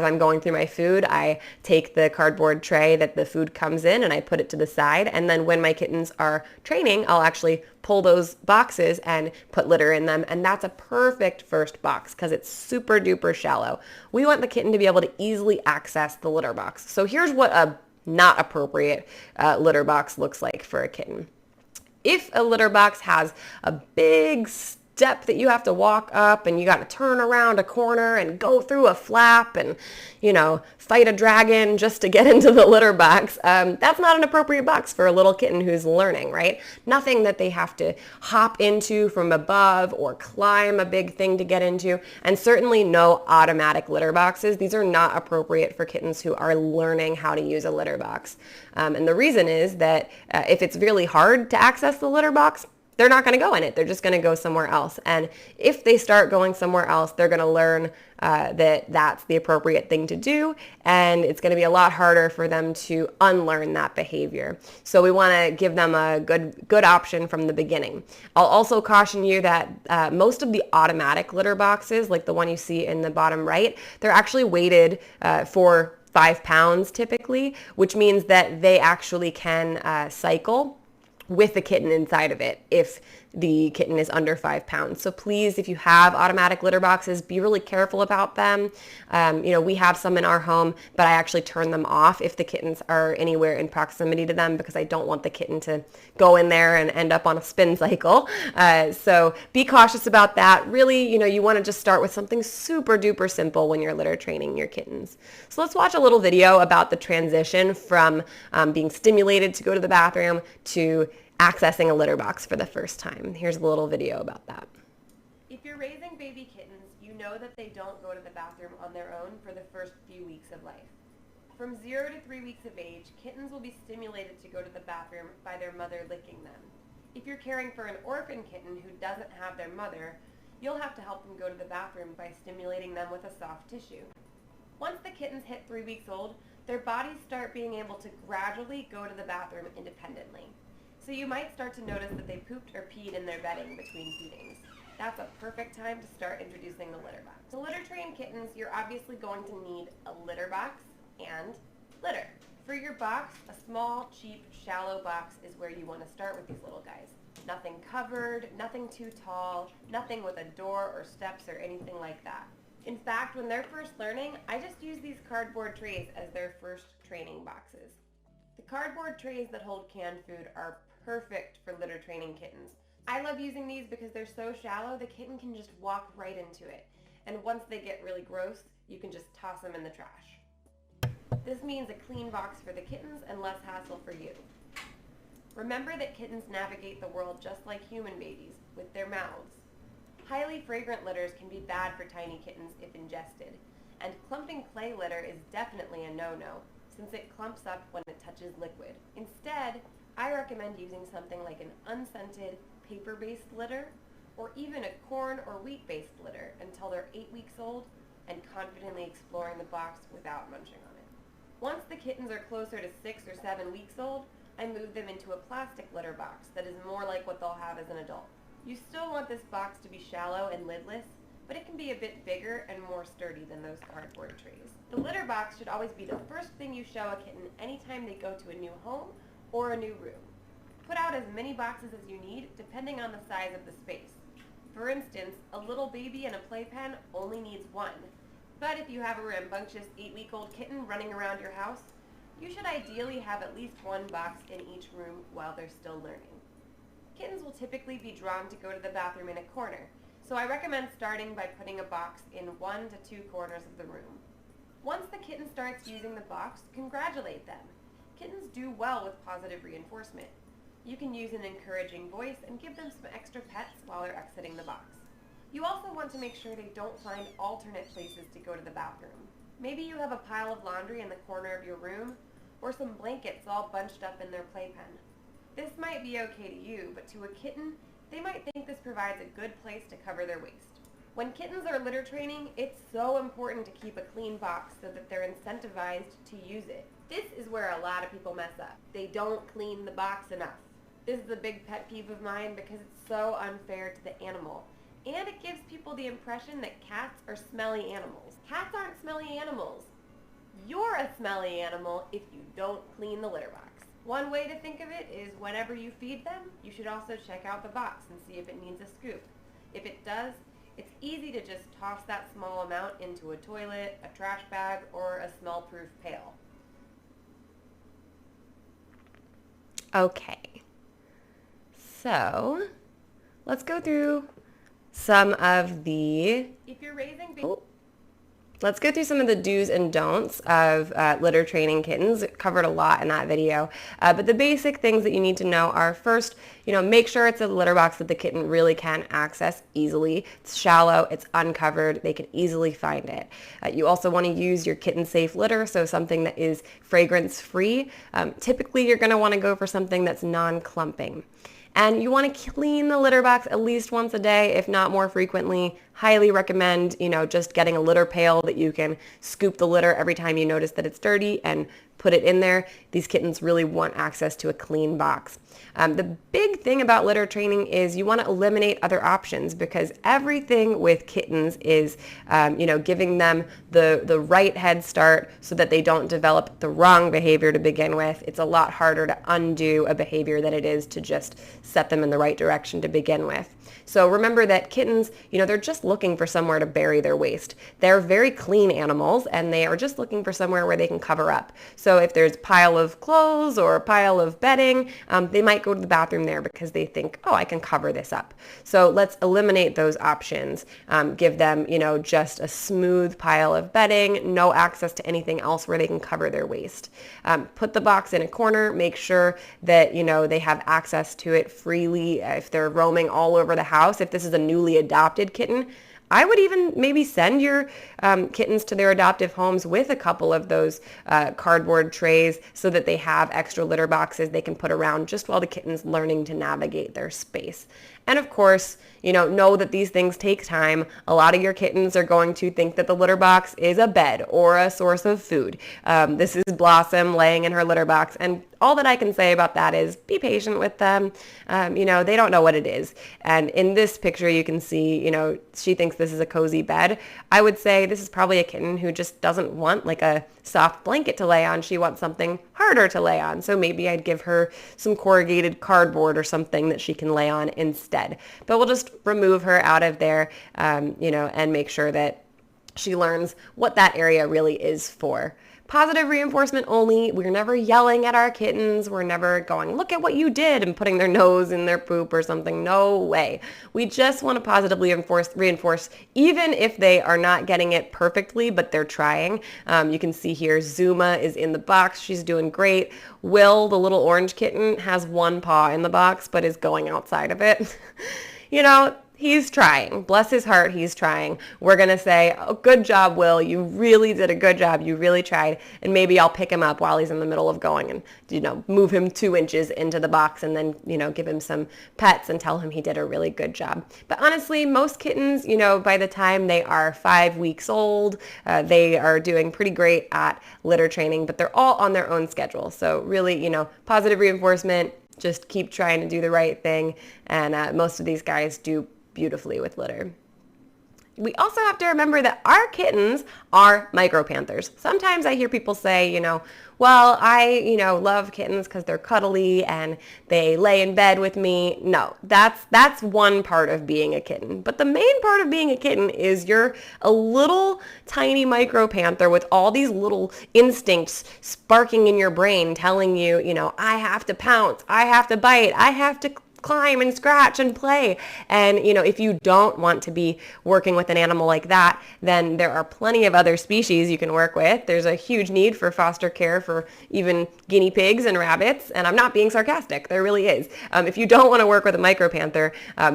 I'm going through my food, I take the cardboard tray that the food comes in and I put it to the side. And then when my kittens are training, I'll actually pull those boxes and put litter in them. And that's a perfect first box because it's super duper shallow. We want the kitten to be able to easily access the litter box. So here's what a not appropriate litter box looks like for a kitten. If a litter box has a big step that you have to walk up and you got to turn around a corner and go through a flap and, fight a dragon just to get into the litter box, that's not an appropriate box for a little kitten who's learning, right? Nothing that they have to hop into from above or climb a big thing to get into, and certainly no automatic litter boxes. These are not appropriate for kittens who are learning how to use a litter box. And the reason is that if it's really hard to access the litter box, they're not going to go in it. They're just going to go somewhere else. And if they start going somewhere else, they're going to learn that that's the appropriate thing to do. And it's going to be a lot harder for them to unlearn that behavior. So we want to give them a good option from the beginning. I'll also caution you that most of the automatic litter boxes, like the one you see in the bottom right, they're actually weighted for 5 pounds typically, which means that they actually can cycle with the kitten inside of it if the kitten is under 5 pounds. So please, if you have automatic litter boxes, be really careful about them. We have some in our home, but I actually turn them off if the kittens are anywhere in proximity to them because I don't want the kitten to go in there and end up on a spin cycle. So be cautious about that. Really, you want to just start with something super duper simple when you're litter training your kittens. So let's watch a little video about the transition from being stimulated to go to the bathroom to accessing a litter box for the first time. Here's a little video about that. If you're raising baby kittens, you know that they don't go to the bathroom on their own for the first few weeks of life. From 0 to 3 weeks of age, kittens will be stimulated to go to the bathroom by their mother licking them. If you're caring for an orphan kitten who doesn't have their mother, you'll have to help them go to the bathroom by stimulating them with a soft tissue. Once the kittens hit 3 weeks old, their bodies start being able to gradually go to the bathroom independently. So you might start to notice that they pooped or peed in their bedding between feedings. That's a perfect time to start introducing the litter box. To litter train kittens, you're obviously going to need a litter box and litter. For your box, a small, cheap, shallow box is where you want to start with these little guys. Nothing covered, nothing too tall, nothing with a door or steps or anything like that. In fact, when they're first learning, I just use these cardboard trays as their first training boxes. The cardboard trays that hold canned food are perfect for litter training kittens. I love using these because they're so shallow the kitten can just walk right into it. And once they get really gross, you can just toss them in the trash. This means a clean box for the kittens and less hassle for you. Remember that kittens navigate the world just like human babies, with their mouths. Highly fragrant litters can be bad for tiny kittens if ingested, and clumping clay litter is definitely a no-no, since it clumps up when it touches liquid. Instead, I recommend using something like an unscented paper-based litter or even a corn or wheat-based litter until they're 8 weeks old and confidently exploring the box without munching on it. Once the kittens are closer to 6 or 7 weeks old, I move them into a plastic litter box that is more like what they'll have as an adult. You still want this box to be shallow and lidless, but it can be a bit bigger and more sturdy than those cardboard trays. The litter box should always be the first thing you show a kitten anytime they go to a new home or a new room. Put out as many boxes as you need, depending on the size of the space. For instance, a little baby in a playpen only needs one. But if you have a rambunctious 8-week-old kitten running around your house, you should ideally have at least one box in each room while they're still learning. Kittens will typically be drawn to go to the bathroom in a corner, so I recommend starting by putting a box in 1 to 2 corners of the room. Once the kitten starts using the box, congratulate them. Kittens do well with positive reinforcement. You can use an encouraging voice and give them some extra pets while they're exiting the box. You also want to make sure they don't find alternate places to go to the bathroom. Maybe you have a pile of laundry in the corner of your room, or some blankets all bunched up in their playpen. This might be okay to you, but to a kitten, they might think this provides a good place to cover their waste. When kittens are litter training, it's so important to keep a clean box so that they're incentivized to use it. This is where a lot of people mess up. They don't clean the box enough. This is a big pet peeve of mine because it's so unfair to the animal. And it gives people the impression that cats are smelly animals. Cats aren't smelly animals. You're a smelly animal if you don't clean the litter box. One way to think of it is whenever you feed them, you should also check out the box and see if it needs a scoop. If it does, it's easy to just toss that small amount into a toilet, a trash bag, or a smell-proof pail. Okay, so let's go through some of the let's go through some of the do's and don'ts of litter training kittens. It covered a lot in that video, but the basic things that you need to know are, first, make sure it's a litter box that the kitten really can access easily. It's shallow, it's uncovered, they can easily find it. You also want to use your kitten safe litter, so something that is fragrance free. Typically you're going to want to go for something that's non-clumping. And you want to clean the litter box at least once a day, if not more frequently. Highly recommend, just getting a litter pail that you can scoop the litter every time you notice that it's dirty and put it in there. These kittens really want access to a clean box. The big thing about litter training is you want to eliminate other options, because everything with kittens is, giving them the right head start so that they don't develop the wrong behavior to begin with. It's a lot harder to undo a behavior than it is to just set them in the right direction to begin with. So remember that kittens, they're just looking for somewhere to bury their waste. They're very clean animals, and they are just looking for somewhere where they can cover up. So if there's a pile of clothes or a pile of bedding, they might go to the bathroom there because they think, oh, I can cover this up. So let's eliminate those options. Give them, just a smooth pile of bedding, no access to anything else where they can cover their waste. Put the box in a corner. Make sure that, they have access to it freely if they're roaming all over the house. If this is a newly adopted kitten, I would even maybe send your kittens to their adoptive homes with a couple of those cardboard trays so that they have extra litter boxes they can put around just while the kitten's learning to navigate their space. And of course, know that these things take time. A lot of your kittens are going to think that the litter box is a bed or a source of food. This is Blossom laying in her litter box, and all that I can say about that is be patient with them. They don't know what it is. And in this picture, you can see, she thinks this is a cozy bed. I would say this is probably a kitten who just doesn't want like a soft blanket to lay on. She wants something harder to lay on. So maybe I'd give her some corrugated cardboard or something that she can lay on instead. But we'll just remove her out of there, and make sure that she learns what that area really is for. Positive reinforcement only. We're never yelling at our kittens. We're never going, look at what you did, and putting their nose in their poop or something. No way. We just want to positively reinforce, even if they are not getting it perfectly, but they're trying. You can see here, Zuma is in the box. She's doing great. Will, the little orange kitten, has one paw in the box, but is going outside of it. He's trying. Bless his heart, he's trying. We're going to say, oh, good job, Will. You really did a good job. You really tried. And maybe I'll pick him up while he's in the middle of going and, move him 2 inches into the box and then, give him some pets and tell him he did a really good job. But honestly, most kittens, by the time they are 5 weeks old, they are doing pretty great at litter training, but they're all on their own schedule. So really, positive reinforcement, just keep trying to do the right thing. And most of these guys do beautifully with litter. We also have to remember that our kittens are micropanthers. Sometimes I hear people say, well, I, love kittens because they're cuddly and they lay in bed with me. No, that's one part of being a kitten. But the main part of being a kitten is you're a little tiny micropanther with all these little instincts sparking in your brain telling you, I have to pounce, I have to bite, I have to climb and scratch and play. And, if you don't want to be working with an animal like that, then there are plenty of other species you can work with. There's a huge need for foster care for even guinea pigs and rabbits. And I'm not being sarcastic. There really is. If you don't want to work with a micropanther,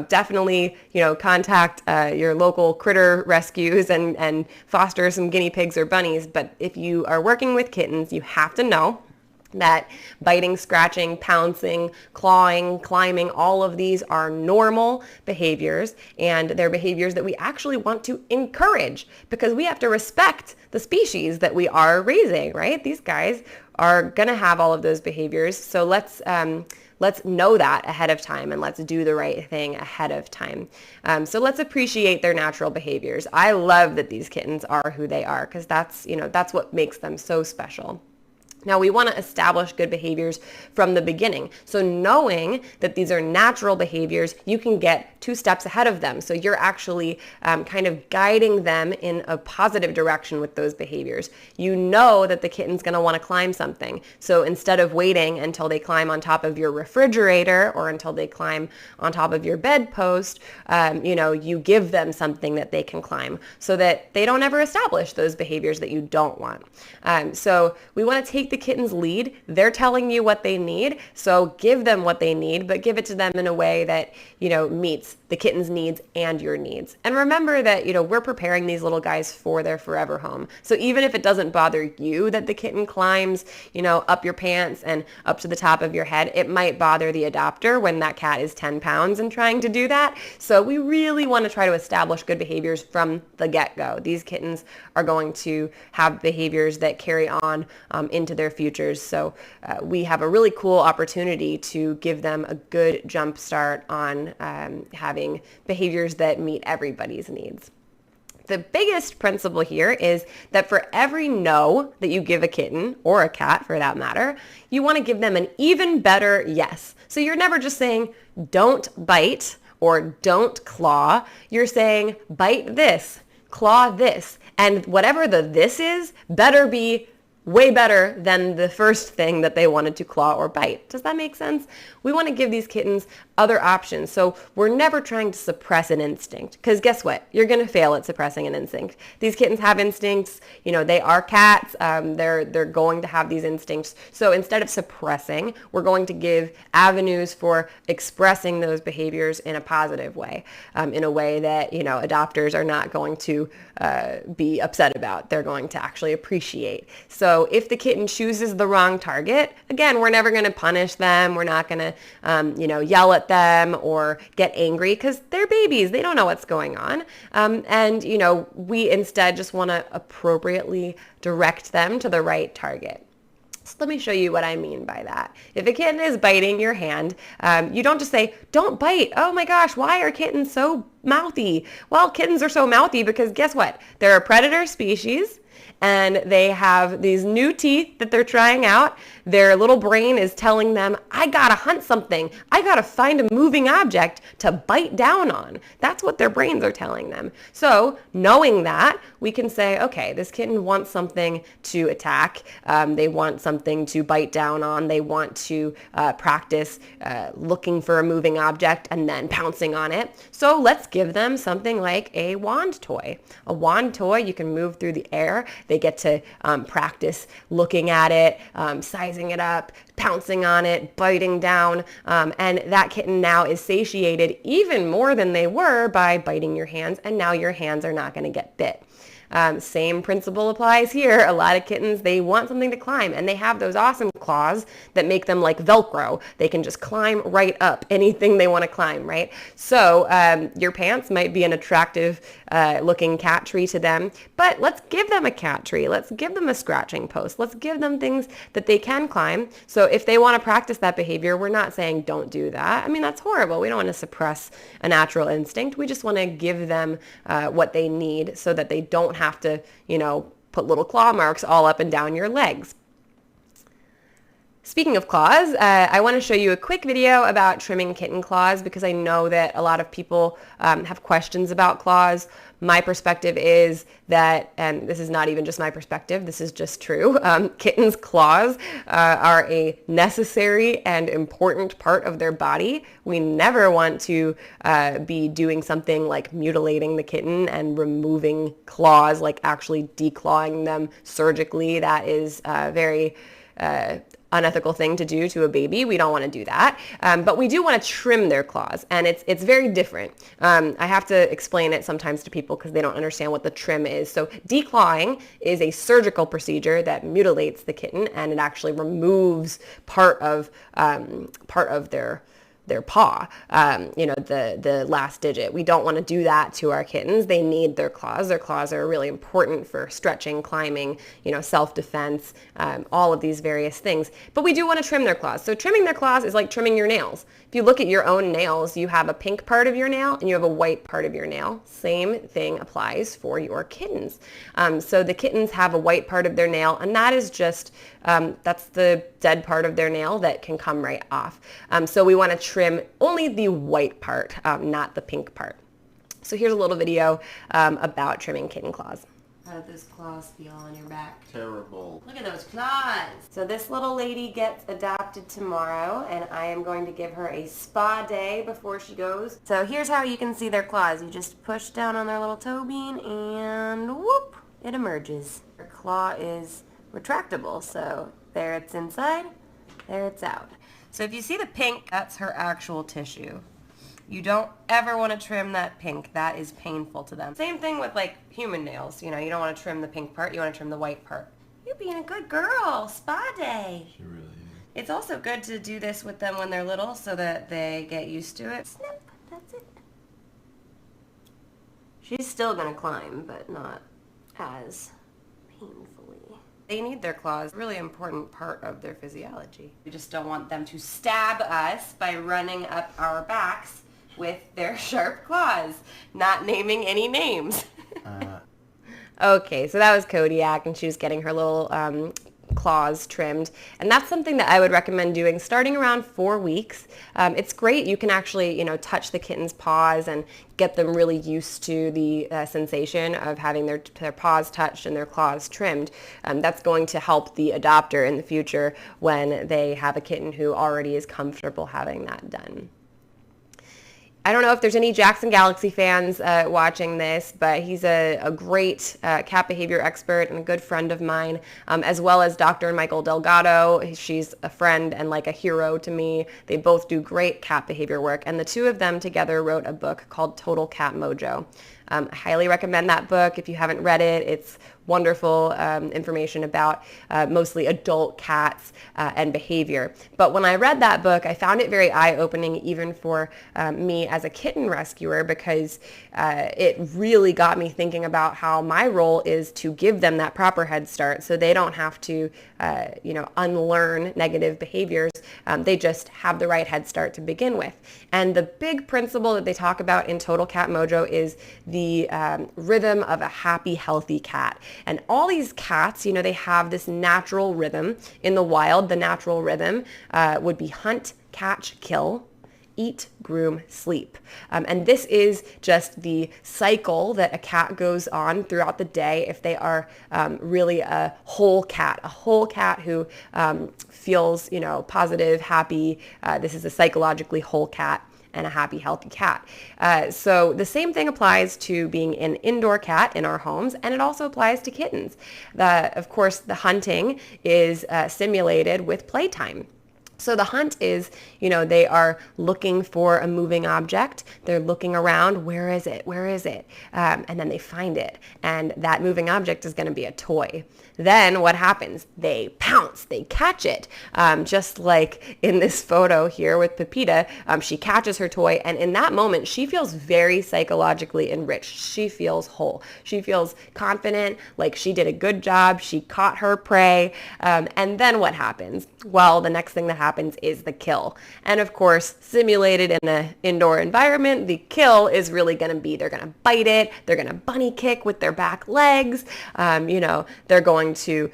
definitely, contact your local critter rescues and foster some guinea pigs or bunnies. But if you are working with kittens, you have to know that biting, scratching, pouncing, clawing, climbing, all of these are normal behaviors, and they're behaviors that we actually want to encourage because we have to respect the species that we are raising, right? These guys are going to have all of those behaviors. So let's know that ahead of time, and let's do the right thing ahead of time. So let's appreciate their natural behaviors. I love that these kittens are who they are because that's what makes them so special. Now, we want to establish good behaviors from the beginning. So knowing that these are natural behaviors, you can get 2 steps ahead of them. So you're actually kind of guiding them in a positive direction with those behaviors. You know that the kitten's going to want to climb something. So instead of waiting until they climb on top of your refrigerator or until they climb on top of your bedpost, you give them something that they can climb so that they don't ever establish those behaviors that you don't want. So we want to take the kitten's lead. They're telling you what they need, so give them what they need, but give it to them in a way that, meets the kitten's needs and your needs. And remember that, we're preparing these little guys for their forever home. So even if it doesn't bother you that the kitten climbs, up your pants and up to the top of your head, it might bother the adopter when that cat is 10 pounds and trying to do that. So we really want to try to establish good behaviors from the get-go. These kittens are going to have behaviors that carry on into their futures. So we have a really cool opportunity to give them a good jump start on having behaviors that meet everybody's needs. The biggest principle here is that for every no that you give a kitten, or a cat for that matter, you want to give them an even better yes. So you're never just saying, don't bite or don't claw. You're saying, bite this, claw this, and whatever the this is better be way better than the first thing that they wanted to claw or bite. Does that make sense? We want to give these kittens other options. So we're never trying to suppress an instinct, because guess what? You're going to fail at suppressing an instinct. These kittens have instincts. They are cats. They're going to have these instincts. So instead of suppressing, we're going to give avenues for expressing those behaviors in a positive way, in a way that, adopters are not going to be upset about. They're going to actually appreciate. So if the kitten chooses the wrong target, again, we're never going to punish them. We're not going to, yell at them or get angry, because they're babies. They don't know what's going on. We instead just want to appropriately direct them to the right target. So let me show you what I mean by that. If a kitten is biting your hand, you don't just say, don't bite. Oh my gosh, why are kittens so mouthy? Well, kittens are so mouthy because guess what? They're a predator species, and they have these new teeth that they're trying out. Their little brain is telling them, I gotta hunt something. I gotta find a moving object to bite down on. That's what their brains are telling them. So knowing that, we can say, okay, this kitten wants something to attack. They want something to bite down on. They want to practice looking for a moving object and then pouncing on it. So let's give them something like a wand toy. A wand toy, you can move through the air. They get to practice looking at it, sizing it up, pouncing on it, biting down, and that kitten now is satiated even more than they were by biting your hands, and now your hands are not going to get bit. Same principle applies here. A lot of kittens, they want something to climb, and they have those awesome claws that make them like Velcro. They can just climb right up anything they want to climb, right? So your pants might be an attractive looking cat tree to them, but let's give them a cat tree. Let's give them a scratching post. Let's give them things that they can climb. So if they want to practice that behavior, we're not saying don't do that. I mean, that's horrible. We don't want to suppress a natural instinct. We just want to give them what they need so that they don't have to, put little claw marks all up and down your legs. Speaking of claws, I want to show you a quick video about trimming kitten claws because I know that a lot of people have questions about claws. My perspective is that, and this is not even just my perspective, this is just true, kittens' claws are a necessary and important part of their body. We never want to be doing something like mutilating the kitten and removing claws, like actually declawing them surgically. That is very unethical thing to do to a baby. We don't want to do that. But we do want to trim their claws, and it's very different. I have to explain it sometimes to people because they don't understand what the trim is. So declawing is a surgical procedure that mutilates the kitten, and it actually removes part of their paw, the last digit. We don't want to do that to our kittens. They need their claws. Their claws are really important for stretching, climbing, self-defense, all of these various things. But we do want to trim their claws. So trimming their claws is like trimming your nails. If you look at your own nails, you have a pink part of your nail and you have a white part of your nail. Same thing applies for your kittens. So the kittens have a white part of their nail, and that is just, that's the dead part of their nail that can come right off. So we want to trim only the white part, not the pink part. So here's a little video about trimming kitten claws. How do those claws feel on your back? Terrible. Look at those claws. So this little lady gets adopted tomorrow, and I am going to give her a spa day before she goes. So here's how you can see their claws. You just push down on their little toe bean and whoop, it emerges. Her claw is retractable, so there it's inside, there it's out. So if you see the pink, that's her actual tissue. You don't ever want to trim that pink. That is painful to them. Same thing with like human nails. You don't want to trim the pink part. You want to trim the white part. You're being a good girl. Spa day. She really is. It's also good to do this with them when they're little so that they get used to it. Snip. That's it. She's still going to climb, but not as painfully. They need their claws, really important part of their physiology. We just don't want them to stab us by running up our backs with their sharp claws, not naming any names. Okay, so that was Kodiak, and she was getting her little claws trimmed, and that's something that I would recommend doing starting around 4 weeks. It's great. You can actually touch the kitten's paws and get them really used to the sensation of having their paws touched and their claws trimmed. That's going to help the adopter in the future when they have a kitten who already is comfortable having that done. I don't know if there's any Jackson Galaxy fans watching this, but he's a great cat behavior expert and a good friend of mine, as well as Dr. Michael Delgado. She's a friend and like a hero to me. They both do great cat behavior work, and the two of them together wrote a book called Total Cat Mojo. I highly recommend that book. If you haven't read it, it's wonderful information about mostly adult cats and behavior. But when I read that book, I found it very eye-opening even for me as a kitten rescuer, because it really got me thinking about how my role is to give them that proper head start so they don't have to unlearn negative behaviors. They just have the right head start to begin with. And the big principle that they talk about in Total Cat Mojo is the rhythm of a happy, healthy cat. And all these cats, they have this natural rhythm. In the wild, the natural rhythm would be hunt, catch, kill, eat, groom, sleep. And this is just the cycle that a cat goes on throughout the day if they are really a whole cat who feels, positive, happy. This is a psychologically whole cat and a happy, healthy cat. So the same thing applies to being an indoor cat in our homes, and it also applies to kittens. Of course, the hunting is simulated with playtime. So the hunt is, they are looking for a moving object. They're looking around, where is it? And then they find it. And that moving object is going to be a toy. Then what happens? They pounce, they catch it. Just like in this photo here with Pepita, she catches her toy, and in that moment, she feels very psychologically enriched. She feels whole. She feels confident, like she did a good job. She caught her prey. And then what happens? Well, the next thing that happens is the kill. And of course, simulated in an indoor environment, the kill is really going to be, they're going to bite it, they're going to bunny kick with their back legs, they're going trying to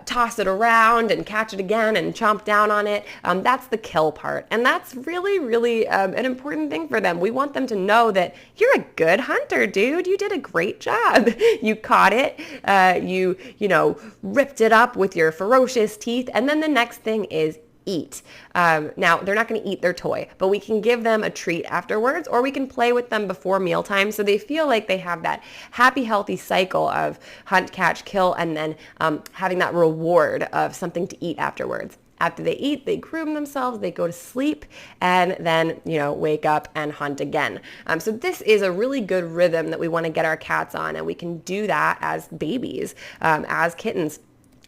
toss it around and catch it again and chomp down on it. That's the kill part. And that's really, really an important thing for them. We want them to know that you're a good hunter, dude. You did a great job. You caught it. You ripped it up with your ferocious teeth. And then the next thing is eat. Now, they're not going to eat their toy, but we can give them a treat afterwards, or we can play with them before mealtime so they feel like they have that happy, healthy cycle of hunt, catch, kill, and then having that reward of something to eat afterwards. After they eat, they groom themselves, they go to sleep, and then, wake up and hunt again. So this is a really good rhythm that we want to get our cats on, and we can do that as babies, as kittens,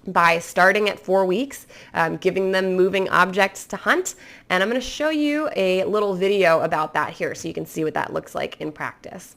by starting at 4 weeks, giving them moving objects to hunt. And I'm going to show you a little video about that here so you can see what that looks like in practice.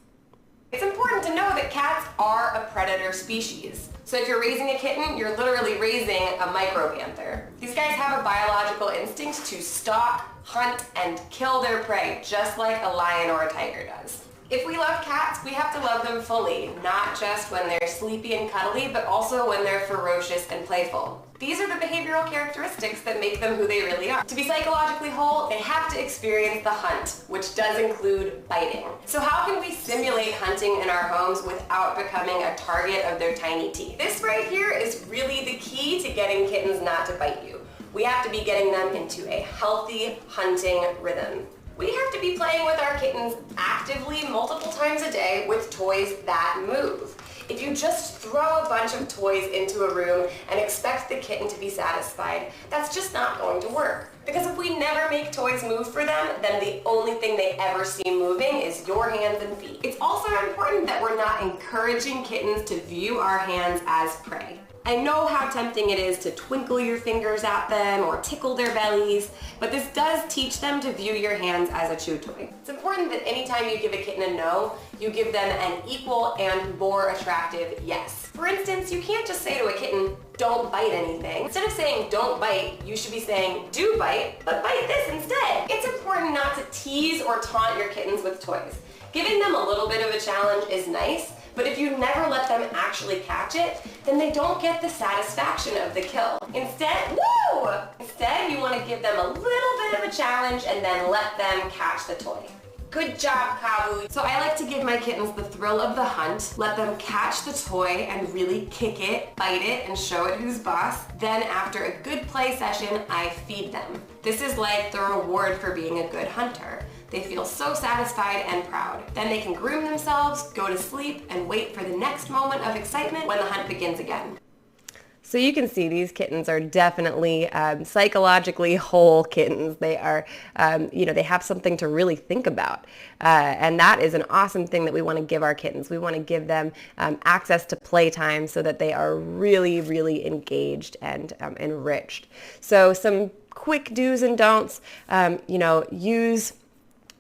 It's important to know that cats are a predator species. So if you're raising a kitten, you're literally raising a micropanther. These guys have a biological instinct to stalk, hunt, and kill their prey, just like a lion or a tiger does. If we love cats, we have to love them fully, not just when they're sleepy and cuddly, but also when they're ferocious and playful. These are the behavioral characteristics that make them who they really are. To be psychologically whole, they have to experience the hunt, which does include biting. So how can we simulate hunting in our homes without becoming a target of their tiny teeth? This right here is really the key to getting kittens not to bite you. We have to be getting them into a healthy hunting rhythm. We have to be playing with our kittens actively multiple times a day with toys that move. If you just throw a bunch of toys into a room and expect the kitten to be satisfied, that's just not going to work. Because if we never make toys move for them, then the only thing they ever see moving is your hands and feet. It's also important that we're not encouraging kittens to view our hands as prey. I know how tempting it is to twinkle your fingers at them or tickle their bellies, but this does teach them to view your hands as a chew toy. It's important that anytime you give a kitten a no, you give them an equal and more attractive yes. For instance, you can't just say to a kitten, don't bite anything. Instead of saying don't bite, you should be saying do bite, but bite this instead. It's important not to tease or taunt your kittens with toys. Giving them a little bit of a challenge is nice, but if you never let them actually catch it, then they don't get the satisfaction of the kill. Instead, you want to give them a little bit of a challenge and then let them catch the toy. Good job, Kabu. So I like to give my kittens the thrill of the hunt, let them catch the toy and really kick it, bite it, and show it who's boss. Then after a good play session, I feed them. This is like the reward for being a good hunter. They feel so satisfied and proud. Then they can groom themselves, go to sleep, and wait for the next moment of excitement when the hunt begins again. So you can see these kittens are definitely psychologically whole kittens. They are, they have something to really think about. And that is an awesome thing that we want to give our kittens. We want to give them access to playtime so that they are really, really engaged and enriched. So some quick do's and don'ts, use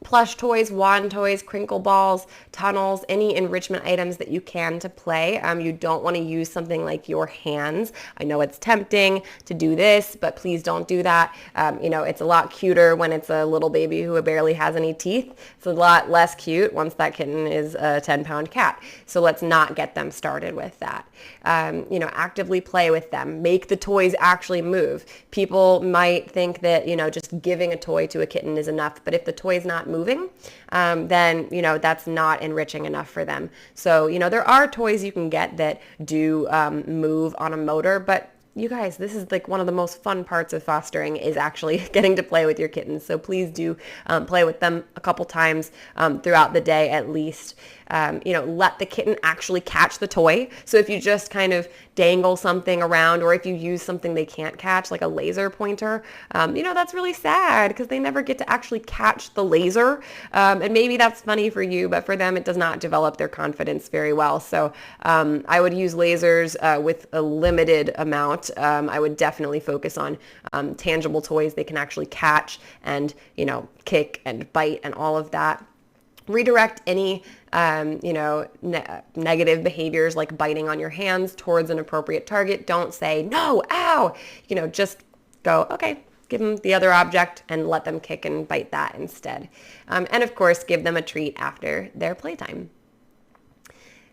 plush toys, wand toys, crinkle balls, tunnels, any enrichment items that you can to play. You don't want to use something like your hands. I know it's tempting to do this, but please don't do that. It's a lot cuter when it's a little baby who barely has any teeth. It's a lot less cute once that kitten is a 10-pound cat. So let's not get them started with that. Actively play with them. Make the toys actually move. People might think that, just giving a toy to a kitten is enough, but if the toy's not moving, then, that's not enriching enough for them. So, there are toys you can get that do move on a motor, but you guys, this is like one of the most fun parts of fostering is actually getting to play with your kittens. So please do play with them a couple times throughout the day at least. Let the kitten actually catch the toy. So if you just kind of dangle something around, or if you use something they can't catch, like a laser pointer, that's really sad because they never get to actually catch the laser. And maybe that's funny for you, but for them, it does not develop their confidence very well. So I would use lasers with a limited amount. I would definitely focus on tangible toys they can actually catch and, kick and bite and all of that. Redirect any, negative behaviors like biting on your hands towards an appropriate target. Don't say, no, ow, just go, okay, give them the other object and let them kick and bite that instead. And of course, give them a treat after their playtime.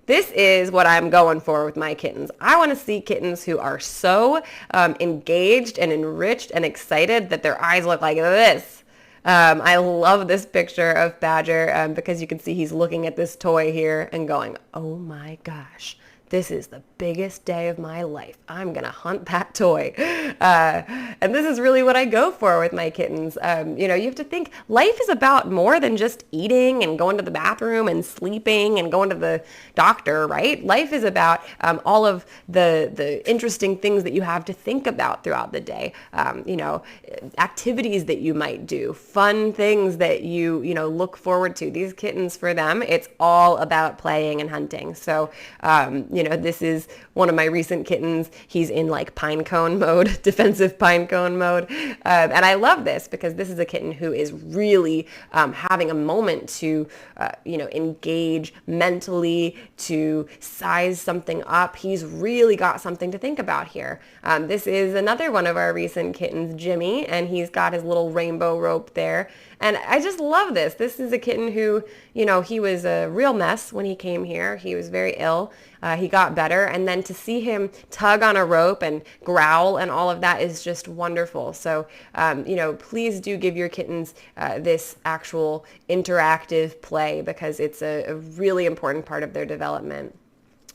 This is what I'm going for with my kittens. I want to see kittens who are so engaged and enriched and excited that their eyes look like this. I love this picture of Badger because you can see he's looking at this toy here and going, oh my gosh, this is the biggest day of my life. I'm going to hunt that toy. And this is really what I go for with my kittens. You have to think life is about more than just eating and going to the bathroom and sleeping and going to the doctor, right? Life is about all of the interesting things that you have to think about throughout the day. Activities that you might do, fun things that you look forward to. These kittens, for them, it's all about playing and hunting. So, this is one of my recent kittens. He's in like pine cone mode, defensive pine cone mode. And I love this because this is a kitten who is really having a moment to, engage mentally, to size something up. He's really got something to think about here. This is another one of our recent kittens, Jimmy, and he's got his little rainbow rope there. And I just love this. This is a kitten who, he was a real mess when he came here. He was very ill. He got better. And then to see him tug on a rope and growl and all of that is just wonderful. So, please do give your kittens this actual interactive play because it's a really important part of their development.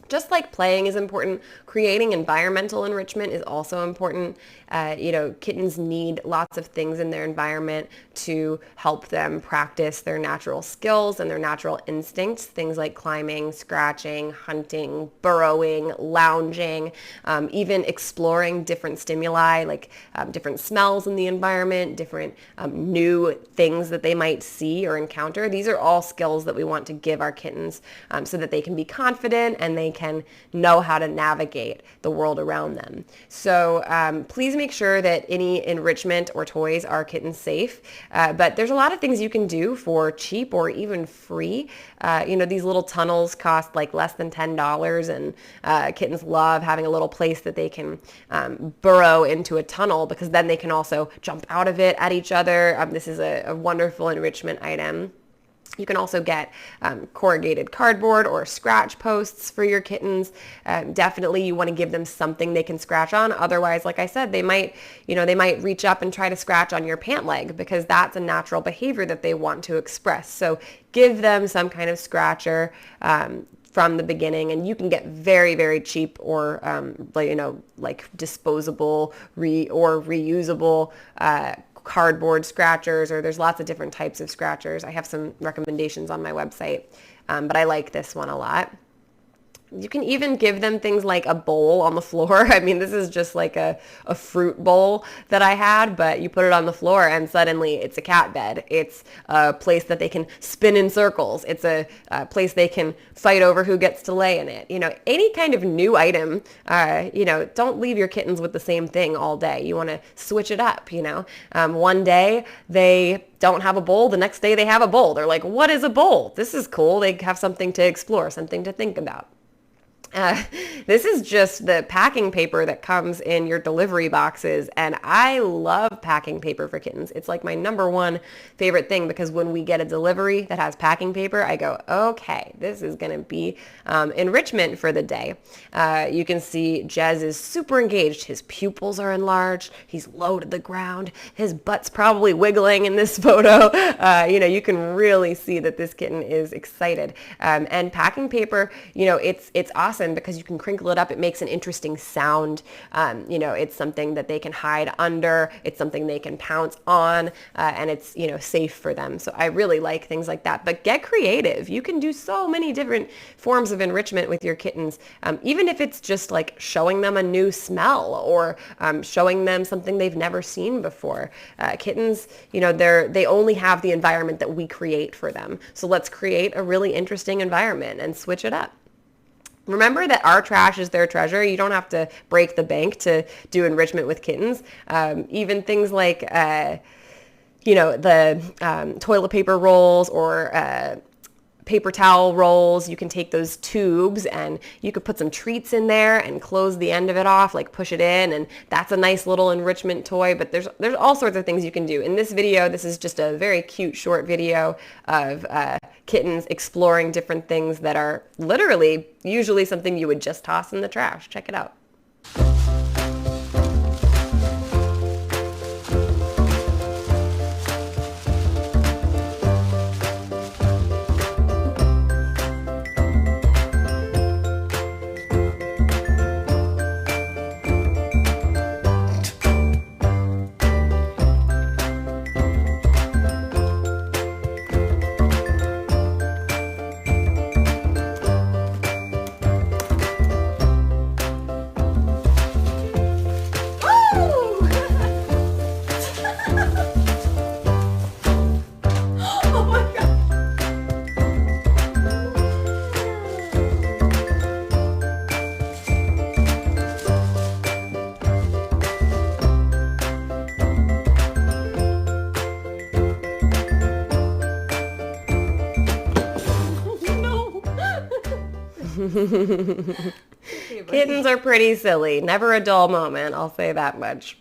Just like playing is important, creating environmental enrichment is also important. Kittens need lots of things in their environment to help them practice their natural skills and their natural instincts, things like climbing, scratching, hunting, burrowing, lounging, even exploring different stimuli, like different smells in the environment, different new things that they might see or encounter. These are all skills that we want to give our kittens so that they can be confident and they can know how to navigate the world around them. So please make sure that any enrichment or toys are kitten safe. But there's a lot of things you can do for cheap or even free. These little tunnels cost like less than $10, and kittens love having a little place that they can burrow into a tunnel because then they can also jump out of it at each other. This is a wonderful enrichment item. You can also get corrugated cardboard or scratch posts for your kittens. Definitely you want to give them something they can scratch on. Otherwise, like I said, they might reach up and try to scratch on your pant leg because that's a natural behavior that they want to express. So give them some kind of scratcher from the beginning, and you can get very, very cheap or like disposable or reusable cardboard scratchers, or there's lots of different types of scratchers. I have some recommendations on my website, but I like this one a lot. You can even give them things like a bowl on the floor. I mean, this is just like a fruit bowl that I had, but you put it on the floor and suddenly it's a cat bed. It's a place that they can spin in circles. It's a place they can fight over who gets to lay in it. Any kind of new item, don't leave your kittens with the same thing all day. You want to switch it up, One day they don't have a bowl. The next day they have a bowl. They're like, what is a bowl? This is cool. They have something to explore, something to think about. This is just the packing paper that comes in your delivery boxes, and I love packing paper for kittens. It's like my number one favorite thing because when we get a delivery that has packing paper, I go, okay, this is going to be enrichment for the day. You can see Jez is super engaged. His pupils are enlarged. He's low to the ground. His butt's probably wiggling in this photo. You can really see that this kitten is excited. And packing paper, it's awesome because you can crinkle it up. It makes an interesting sound. It's something that they can hide under. It's something they can pounce on, and it's, safe for them. So I really like things like that. But get creative. You can do so many different forms of enrichment with your kittens, even if it's just like showing them a new smell or showing them something they've never seen before. Kittens, they only have the environment that we create for them. So let's create a really interesting environment and switch it up. Remember that our trash is their treasure. You don't have to break the bank to do enrichment with kittens. Even things like, the toilet paper rolls or paper towel rolls. You can take those tubes and you could put some treats in there and close the end of it off, like push it in, and that's a nice little enrichment toy. But there's all sorts of things you can do. In this video, this is just a very cute short video of kittens exploring different things that are literally usually something you would just toss in the trash. Check it out. Kittens are pretty silly. Never a dull moment, I'll say that much.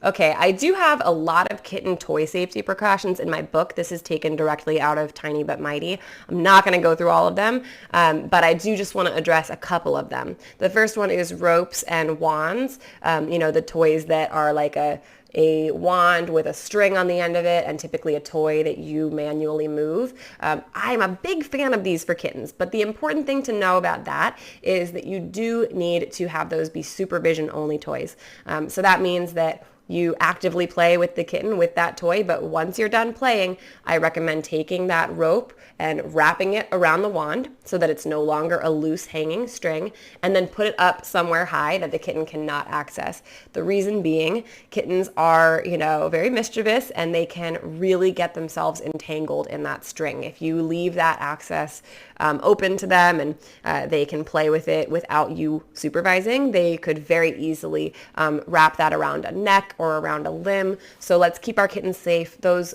Okay, I do have a lot of kitten toy safety precautions in my book. This is taken directly out of Tiny But Mighty. I'm not going to go through all of them, but I do just want to address a couple of them. The first one is ropes and wands. The toys that are like a wand with a string on the end of it, and typically a toy that you manually move. I'm a big fan of these for kittens, but the important thing to know about that is that you do need to have those be supervision only toys. So that means that you actively play with the kitten with that toy, but once you're done playing, I recommend taking that rope and wrapping it around the wand so that it's no longer a loose hanging string, and then put it up somewhere high that the kitten cannot access. The reason being, kittens are, very mischievous, and they can really get themselves entangled in that string. If you leave that access open to them and they can play with it without you supervising, they could very easily wrap that around a neck or around a limb. So let's keep our kittens safe. Those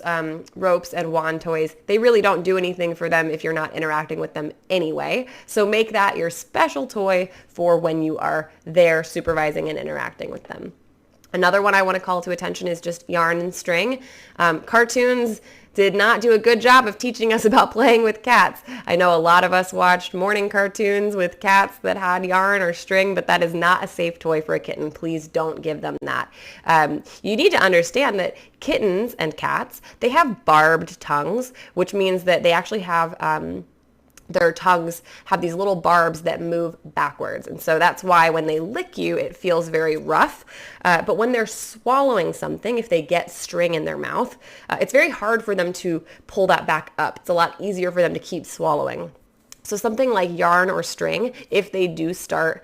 ropes and wand toys, they really don't do anything for them if you're not interacting with them anyway. So make that your special toy for when you are there supervising and interacting with them. Another one I want to call to attention is just yarn and string. Cartoons did not do a good job of teaching us about playing with cats. I know a lot of us watched morning cartoons with cats that had yarn or string, but that is not a safe toy for a kitten. Please don't give them that. You need to understand that kittens and cats, they have barbed tongues, which means that they actually have their tongues have these little barbs that move backwards. And so that's why when they lick you, it feels very rough. But when they're swallowing something, if they get string in their mouth, it's very hard for them to pull that back up. It's a lot easier for them to keep swallowing. So something like yarn or string, if they do start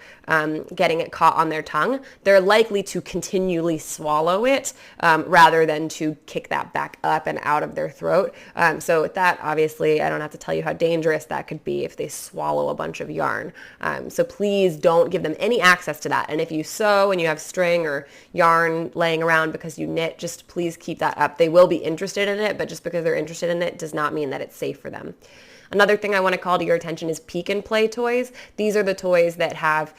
getting it caught on their tongue, they're likely to continually swallow it rather than to kick that back up and out of their throat. So with that, obviously, I don't have to tell you how dangerous that could be if they swallow a bunch of yarn. So please don't give them any access to that. And if you sew and you have string or yarn laying around because you knit, just please keep that up. They will be interested in it, but just because they're interested in it does not mean that it's safe for them. Another thing I want to call to your attention is peek and play toys. These are the toys that have,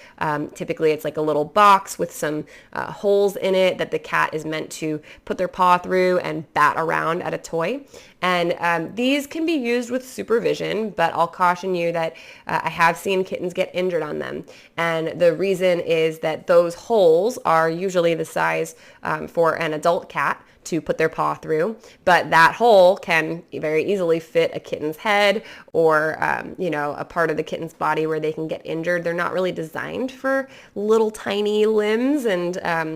typically it's like a little box with some holes in it that the cat is meant to put their paw through and bat around at a toy. And these can be used with supervision, but I'll caution you that I have seen kittens get injured on them. And the reason is that those holes are usually the size for an adult cat to put their paw through, but that hole can very easily fit a kitten's head or, a part of the kitten's body where they can get injured. They're not really designed for little tiny limbs and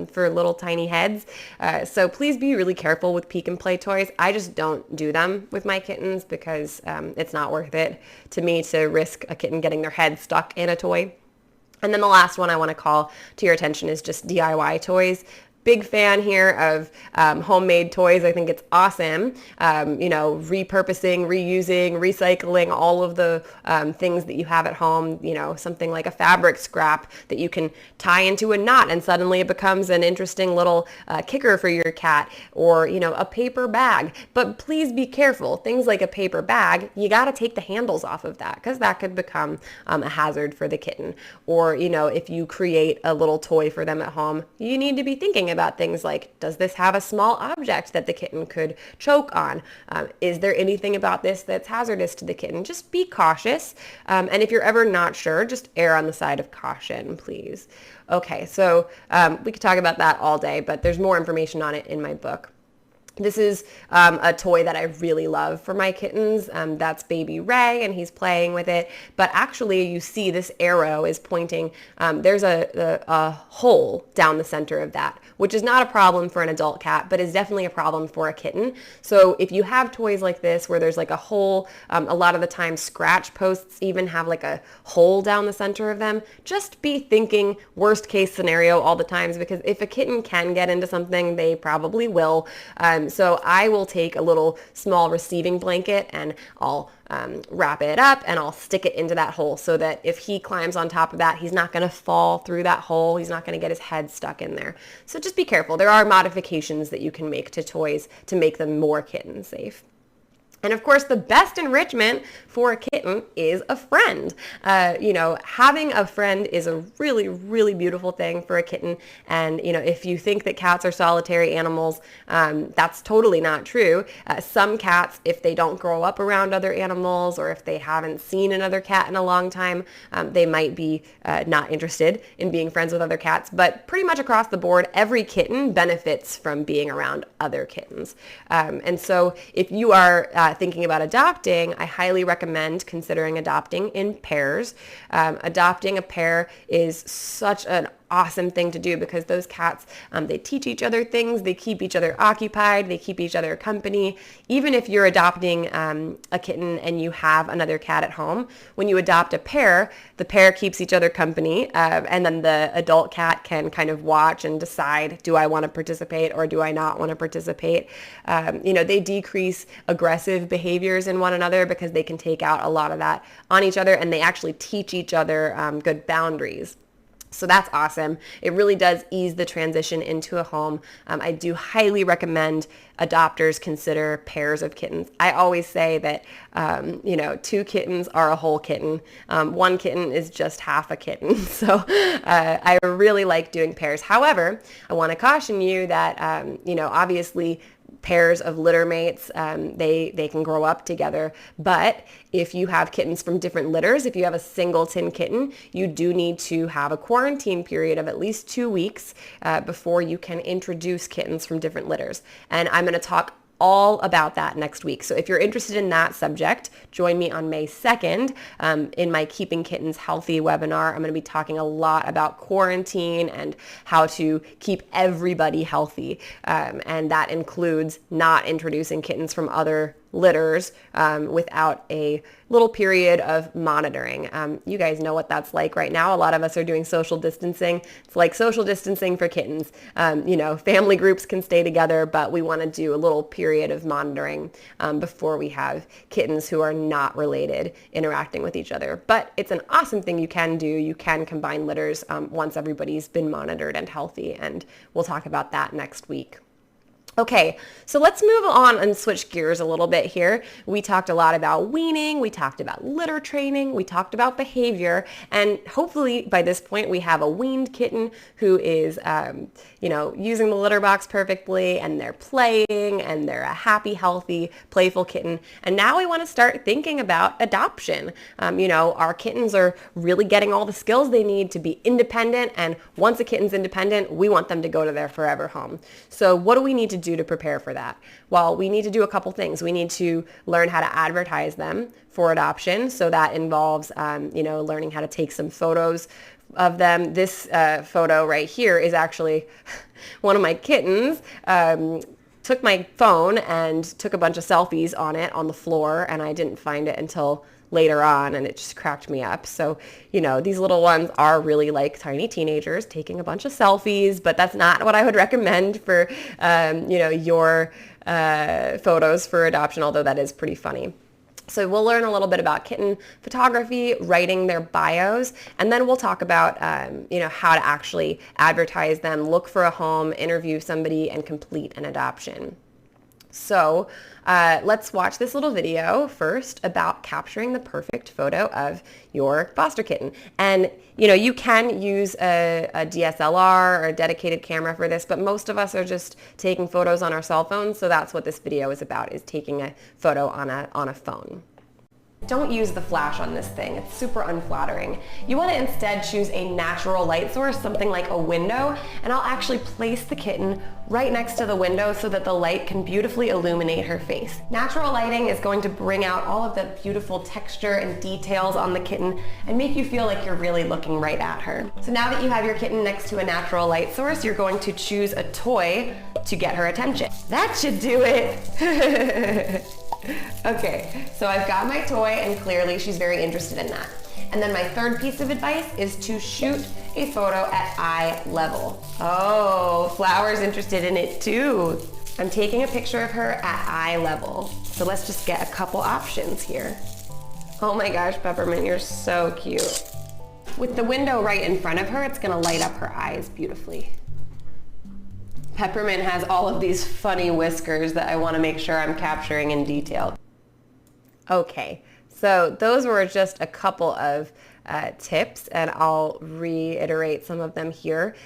for little tiny heads. So please be really careful with peek and play toys. I just don't do them with my kittens because it's not worth it to me to risk a kitten getting their head stuck in a toy. And then the last one I want to call to your attention is just DIY toys. big fan here of homemade toys. I think it's awesome. Repurposing, reusing, recycling, all of the things that you have at home, something like a fabric scrap that you can tie into a knot and suddenly it becomes an interesting little kicker for your cat, or, a paper bag. But please be careful. Things like a paper bag, you got to take the handles off of that because that could become a hazard for the kitten. Or, if you create a little toy for them at home, you need to be thinking about things like, does this have a small object that the kitten could choke on? Is there anything about this that's hazardous to the kitten? Just be cautious. And if you're ever not sure, just err on the side of caution, please. Okay, so we could talk about that all day, but there's more information on it in my book. This is a toy that I really love for my kittens. That's baby Ray, and he's playing with it. But actually, you see this arrow is pointing. There's a hole down the center of that, which is not a problem for an adult cat, but is definitely a problem for a kitten. So if you have toys like this where there's like a hole, a lot of the time scratch posts even have like a hole down the center of them, just be thinking worst case scenario all the times, because if a kitten can get into something, they probably will. So I will take a little small receiving blanket and I'll wrap it up and I'll stick it into that hole so that if he climbs on top of that, he's not going to fall through that hole. He's not going to get his head stuck in there. So just be careful. There are modifications that you can make to toys to make them more kitten safe. And of course, the best enrichment for a kitten is a friend. Having a friend is a really, really beautiful thing for a kitten. And, if you think that cats are solitary animals, that's totally not true. Some cats, if they don't grow up around other animals or if they haven't seen another cat in a long time, they might be not interested in being friends with other cats. But pretty much across the board, every kitten benefits from being around other kittens. And so if you are thinking about adopting, I highly recommend considering adopting in pairs. Adopting a pair is such an awesome thing to do because those cats, they teach each other things, they keep each other occupied, they keep each other company. Even if you're adopting a kitten and you have another cat at home, when you adopt a pair, the pair keeps each other company, and then the adult cat can kind of watch and decide, do I want to participate or do I not want to participate? They decrease aggressive behaviors in one another because they can take out a lot of that on each other, and they actually teach each other good boundaries. So that's awesome. It really does ease the transition into a home. I do highly recommend adopters consider pairs of kittens. I always say that, 2 kittens are a whole kitten. 1 kitten is just half a kitten. So I really like doing pairs. However, I want to caution you that, obviously pairs of litter mates, they can grow up together. But if you have kittens from different litters, if you have a singleton kitten, you do need to have a quarantine period of at least 2 weeks before you can introduce kittens from different litters. And I'm going to talk all about that next week. So if you're interested in that subject, join me on May 2nd in my Keeping Kittens Healthy webinar. I'm going to be talking a lot about quarantine and how to keep everybody healthy. And that includes not introducing kittens from other litters without a little period of monitoring. You guys know what that's like right now. A lot of us are doing social distancing. It's like social distancing for kittens. Family groups can stay together, but we want to do a little period of monitoring before we have kittens who are not related interacting with each other. But it's an awesome thing you can do. You can combine litters once everybody's been monitored and healthy, and we'll talk about that next week. Okay, so let's move on and switch gears a little bit here. We talked a lot about weaning, we talked about litter training, we talked about behavior, and hopefully by this point we have a weaned kitten who is, using the litter box perfectly, and they're playing, and they're a happy, healthy, playful kitten. And now we want to start thinking about adoption. Our kittens are really getting all the skills they need to be independent, and once a kitten's independent, we want them to go to their forever home. So what do we need to do to prepare for that? Well, we need to do a couple things. We need to learn how to advertise them for adoption. So that involves, learning how to take some photos of them. This photo right here is actually one of my kittens. Took my phone and took a bunch of selfies on it on the floor, and I didn't find it until later on, and it just cracked me up. So, you know, these little ones are really like tiny teenagers taking a bunch of selfies, but that's not what I would recommend for, you know, your photos for adoption, although that is pretty funny. So we'll learn a little bit about kitten photography, writing their bios, and then we'll talk about, you know, how to actually advertise them, look for a home, interview somebody, and complete an adoption. So let's watch this little video first about capturing the perfect photo of your foster kitten. And you know, you can use a DSLR or a dedicated camera for this, but most of us are just taking photos on our cell phones, so that's what this video is about, is taking a photo on a phone. Don't use the flash on this thing. It's super unflattering. You want to instead choose a natural light source, something like a window, and I'll actually place the kitten right next to the window so that the light can beautifully illuminate her face. Natural lighting is going to bring out all of the beautiful texture and details on the kitten and make you feel like you're really looking right at her. So now that you have your kitten next to a natural light source, you're going to choose a toy to get her attention. That should do it. Okay, so I've got my toy and clearly she's very interested in that. And then my third piece of advice is to shoot a photo at eye level. Oh, Flower's interested in it too. I'm taking a picture of her at eye level. So let's just get a couple options here. Oh my gosh, Peppermint, you're so cute. With the window right in front of her, it's gonna light up her eyes beautifully. Peppermint has all of these funny whiskers that I want to make sure I'm capturing in detail. Okay, so those were just a couple of tips, and I'll reiterate some of them here.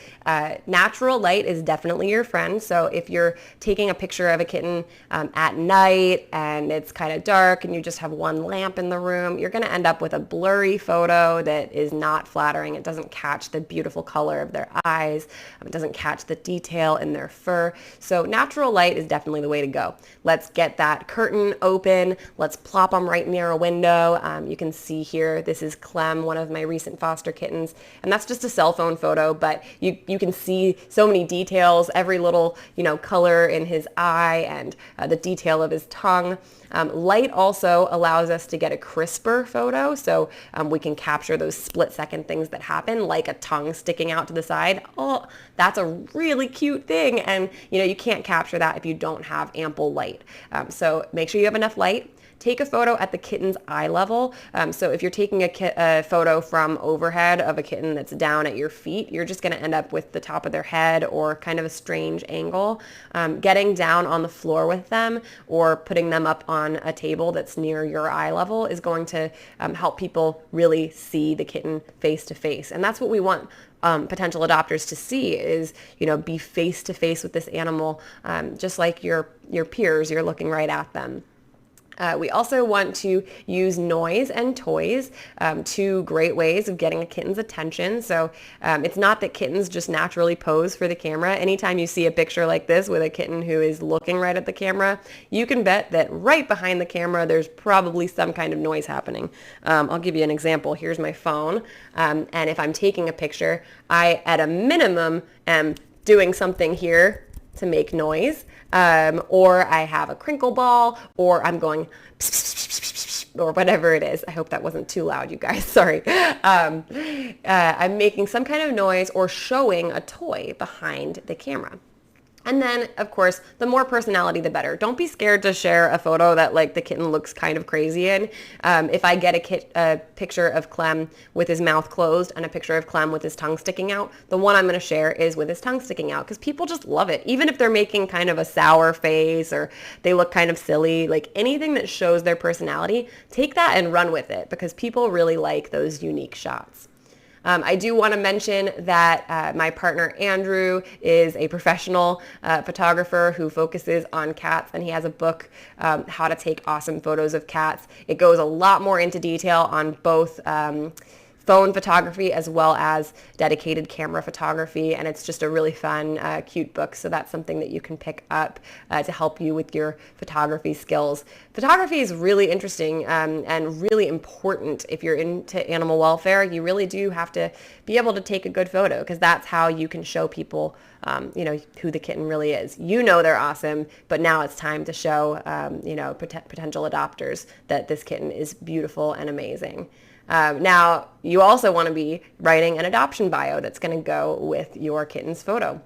Natural light is definitely your friend. So if you're taking a picture of a kitten at night and it's kind of dark and you just have one lamp in the room, you're going to end up with a blurry photo that is not flattering. It doesn't catch the beautiful color of their eyes. It doesn't catch the detail in their fur. So natural light is definitely the way to go. Let's get that curtain open. Let's plop them right near a window. You can see here, this is Clem, one of my recent foster kittens, and that's just a cell phone photo, but you can see so many details, every little, you know, color in his eye and the detail of his tongue. Light also allows us to get a crisper photo, so we can capture those split-second things that happen, like a tongue sticking out to the side. Oh, that's a really cute thing, and you know, you can't capture that if you don't have ample light. So make sure you have enough light. Take a photo at the kitten's eye level. So if you're taking a photo from overhead of a kitten that's down at your feet, you're just going to end up with the top of their head or kind of a strange angle. Getting down on the floor with them or putting them up on a table that's near your eye level is going to help people really see the kitten face to face. And that's what we want potential adopters to see, is, you know, be face to face with this animal, just like your peers. You're looking right at them. We also want to use noise and toys, two great ways of getting a kitten's attention. So it's not that kittens just naturally pose for the camera. Anytime you see a picture like this with a kitten who is looking right at the camera, you can bet that right behind the camera there's probably some kind of noise happening. I'll give you an example. Here's my phone, and if I'm taking a picture, I at a minimum am doing something here to make noise, or I have a crinkle ball, or I'm going pss, pss, pss, pss, pss, or whatever it is. I hope that wasn't too loud, you guys. Sorry. I'm making some kind of noise or showing a toy behind the camera. And then, of course, the more personality, the better. Don't be scared to share a photo that, like, the kitten looks kind of crazy in. If I get a picture of Clem with his mouth closed and a picture of Clem with his tongue sticking out, the one I'm going to share is with his tongue sticking out, because people just love it. Even if they're making kind of a sour face or they look kind of silly, like anything that shows their personality, take that and run with it, because people really like those unique shots. I do want to mention that my partner Andrew is a professional photographer who focuses on cats, and he has a book, How to Take Awesome Photos of Cats. It goes a lot more into detail on both phone photography as well as dedicated camera photography, and it's just a really fun, cute book. So that's something that you can pick up to help you with your photography skills. Photography is really interesting and really important if you're into animal welfare. You really do have to be able to take a good photo, because that's how you can show people who the kitten really is. You know they're awesome, but now it's time to show potential adopters that this kitten is beautiful and amazing. Now, you also want to be writing an adoption bio that's going to go with your kitten's photo.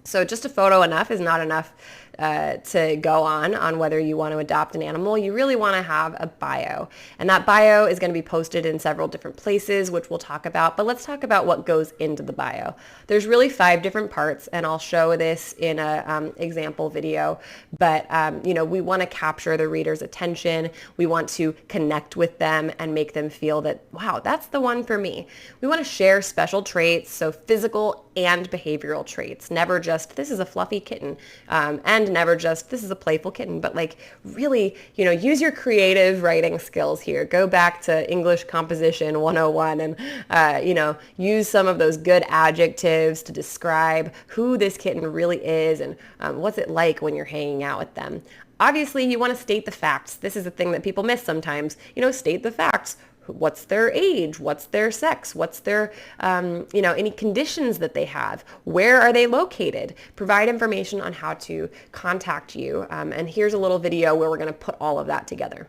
So just a photo enough is not enough to go on whether you want to adopt an animal. You really want to have a bio. And that bio is going to be posted in several different places, which we'll talk about. But let's talk about what goes into the bio. There's really 5 different parts, and I'll show this in a example video. But, we want to capture the reader's attention. We want to connect with them and make them feel that, wow, that's the one for me. We want to share special traits, so physical and behavioral traits. Never just, this is a fluffy kitten, and never just, this is a playful kitten, but really, use your creative writing skills here. Go back to English Composition 101 and, use some of those good adjectives to describe who this kitten really is and what's it like when you're hanging out with them. Obviously, you want to state the facts. This is a thing that people miss sometimes. State the facts. What's their age? What's their sex? What's their, any conditions that they have? Where are they located? Provide information on how to contact you. And here's a little video where we're going to put all of that together.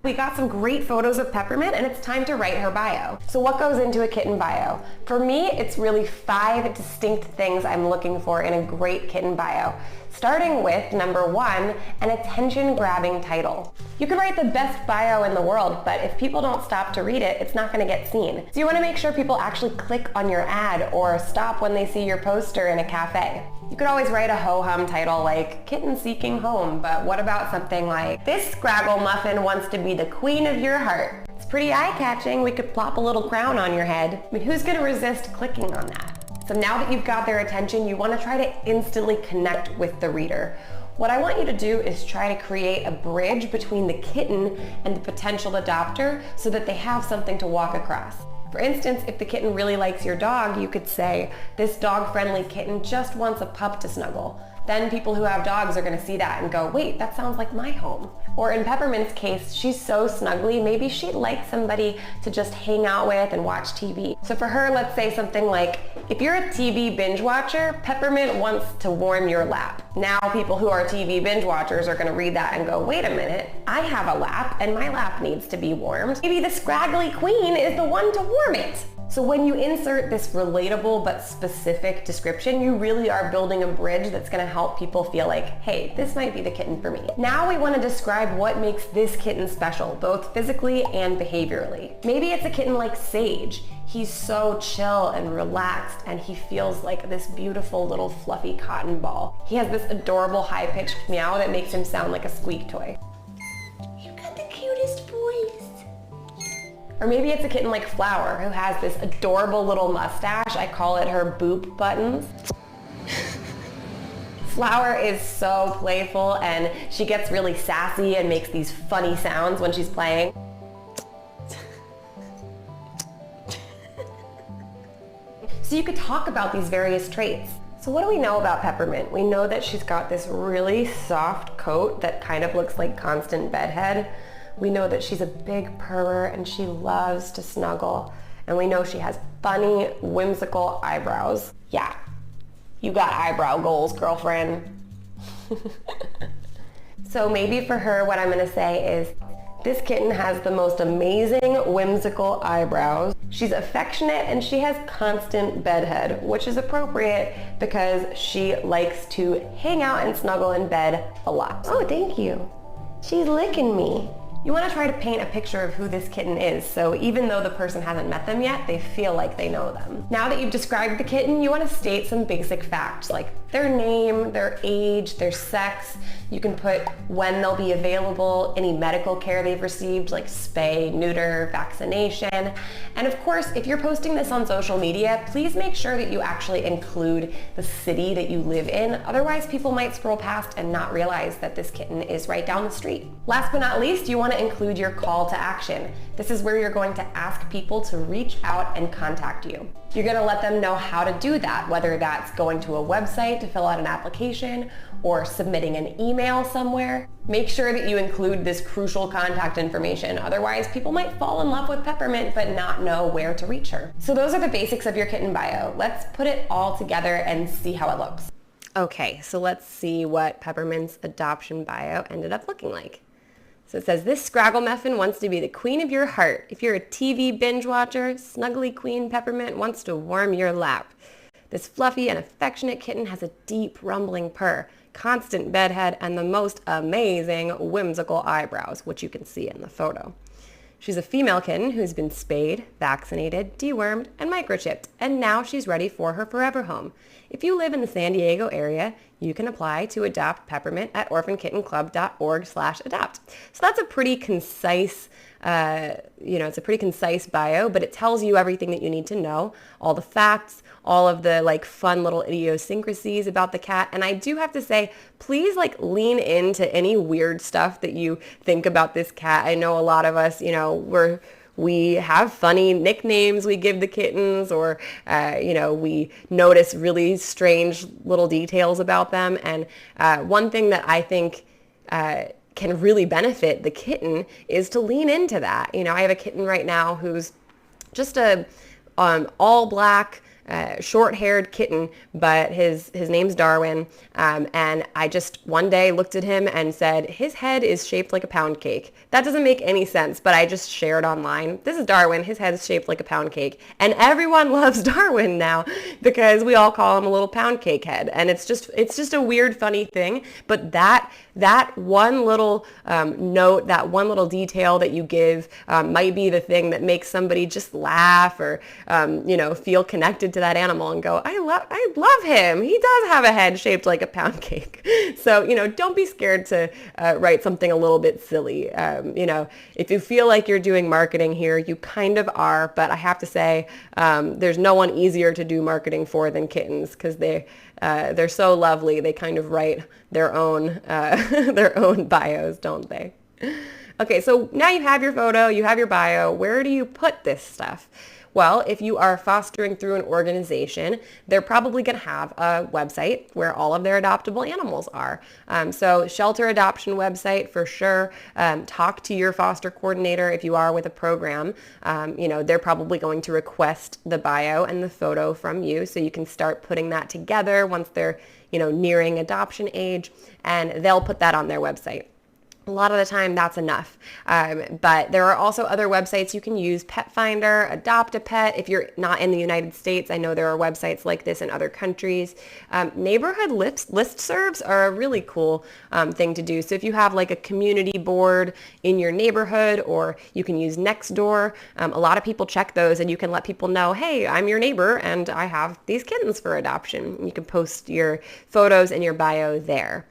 We got some great photos of Peppermint, and it's time to write her bio. So what goes into a kitten bio? For me, it's really 5 distinct things I'm looking for in a great kitten bio. Starting with number 1, an attention-grabbing title. You can write the best bio in the world, but if people don't stop to read it, it's not going to get seen. So you want to make sure people actually click on your ad or stop when they see your poster in a cafe. You could always write a ho-hum title like Kitten Seeking Home, but what about something like, this Scraggle Muffin wants to be the queen of your heart. It's pretty eye-catching. We could plop a little crown on your head. I mean, who's going to resist clicking on that? So now that you've got their attention, you want to try to instantly connect with the reader. What I want you to do is try to create a bridge between the kitten and the potential adopter so that they have something to walk across. For instance, if the kitten really likes your dog, you could say, this dog-friendly kitten just wants a pup to snuggle. Then people who have dogs are going to see that and go, wait, that sounds like my home. Or in Peppermint's case, she's so snuggly, maybe she'd like somebody to just hang out with and watch TV. So for her, let's say something like, if you're a TV binge watcher, Peppermint wants to warm your lap. Now people who are TV binge watchers are going to read that and go, wait a minute, I have a lap and my lap needs to be warmed. Maybe the scraggly queen is the one to warm it. So when you insert this relatable but specific description, you really are building a bridge that's going to help people feel like, hey, this might be the kitten for me. Now we want to describe what makes this kitten special, both physically and behaviorally. Maybe it's a kitten like Sage. He's so chill and relaxed, and he feels like this beautiful little fluffy cotton ball. He has this adorable high-pitched meow that makes him sound like a squeak toy. You've got the cutest voice. Or maybe it's a kitten like Flower, who has this adorable little mustache. I call it her boop buttons. Flower is so playful, and she gets really sassy and makes these funny sounds when she's playing. So you could talk about these various traits. So what do we know about Peppermint? We know that she's got this really soft coat that kind of looks like constant bedhead. We know that she's a big purrer and she loves to snuggle. And we know she has funny, whimsical eyebrows. Yeah, you got eyebrow goals, girlfriend. So maybe for her, what I'm gonna say is, this kitten has the most amazing, whimsical eyebrows. She's affectionate and she has constant bedhead, which is appropriate because she likes to hang out and snuggle in bed a lot. Oh, thank you. She's licking me. You want to try to paint a picture of who this kitten is, so even though the person hasn't met them yet, they feel like they know them. Now that you've described the kitten, you want to state some basic facts, like their name, their age, their sex. You can put when they'll be available, any medical care they've received like spay, neuter, vaccination. And of course, if you're posting this on social media, please make sure that you actually include the city that you live in. Otherwise, people might scroll past and not realize that this kitten is right down the street. Last but not least, you want to include your call to action. This is where you're going to ask people to reach out and contact you. You're going to let them know how to do that, whether that's going to a website to fill out an application or submitting an email somewhere. Make sure that you include this crucial contact information. Otherwise, people might fall in love with Peppermint but not know where to reach her. So those are the basics of your kitten bio. Let's put it all together and see how it looks. Okay, so let's see what Peppermint's adoption bio ended up looking like. So it says, this Scraggle Muffin wants to be the queen of your heart. If you're a TV binge watcher, Snuggly Queen Peppermint wants to warm your lap. This fluffy and affectionate kitten has a deep rumbling purr, constant bedhead, and the most amazing whimsical eyebrows, which you can see in the photo. She's a female kitten who's been spayed, vaccinated, dewormed, and microchipped, and now she's ready for her forever home. If you live in the San Diego area, you can apply to adopt Peppermint at orphankittenclub.org/adopt. So that's a pretty concise it's a pretty concise bio, but it tells you everything that you need to know, all the facts, all of the like fun little idiosyncrasies about the cat. And I do have to say, please like lean into any weird stuff that you think about this cat. I know a lot of us, we have funny nicknames we give the kittens, or, we notice really strange little details about them. And one thing that I think can really benefit the kitten is to lean into that. I have a kitten right now who's just a all black, short-haired kitten, but his name's Darwin, and I just one day looked at him and said, his head is shaped like a pound cake. That doesn't make any sense, but I just shared online, this is Darwin, his head is shaped like a pound cake, and everyone loves Darwin now because we all call him a little pound cake head, and it's just a weird, funny thing, but that one little note, that one little detail that you give might be the thing that makes somebody just laugh or feel connected to that animal and go, I love him. He does have a head shaped like a pound cake. So, don't be scared to write something a little bit silly. If you feel like you're doing marketing here, you kind of are, but I have to say, there's no one easier to do marketing for than kittens, because they're so lovely. They kind of write their own bios, don't they? Okay, so now you have your photo, you have your bio. Where do you put this stuff? Well, if you are fostering through an organization, they're probably going to have a website where all of their adoptable animals are. So shelter adoption website for sure. Talk to your foster coordinator if you are with a program. They're probably going to request the bio and the photo from you, so you can start putting that together once they're nearing adoption age, and they'll put that on their website. A lot of the time that's enough. But there are also other websites you can use, Pet Finder, Adopt a Pet. If you're not in the United States, I know there are websites like this in other countries. Neighborhood listservs are a really cool thing to do. So if you have like a community board in your neighborhood, or you can use Nextdoor, a lot of people check those, and you can let people know, hey, I'm your neighbor and I have these kittens for adoption. You can post your photos and your bio there.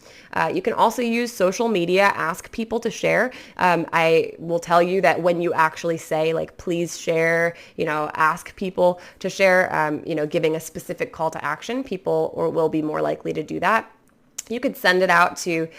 You can also use social media, ask people to share. I will tell you that when you actually say like, please share, ask people to share, giving a specific call to action, people will be more likely to do that. You could send it out to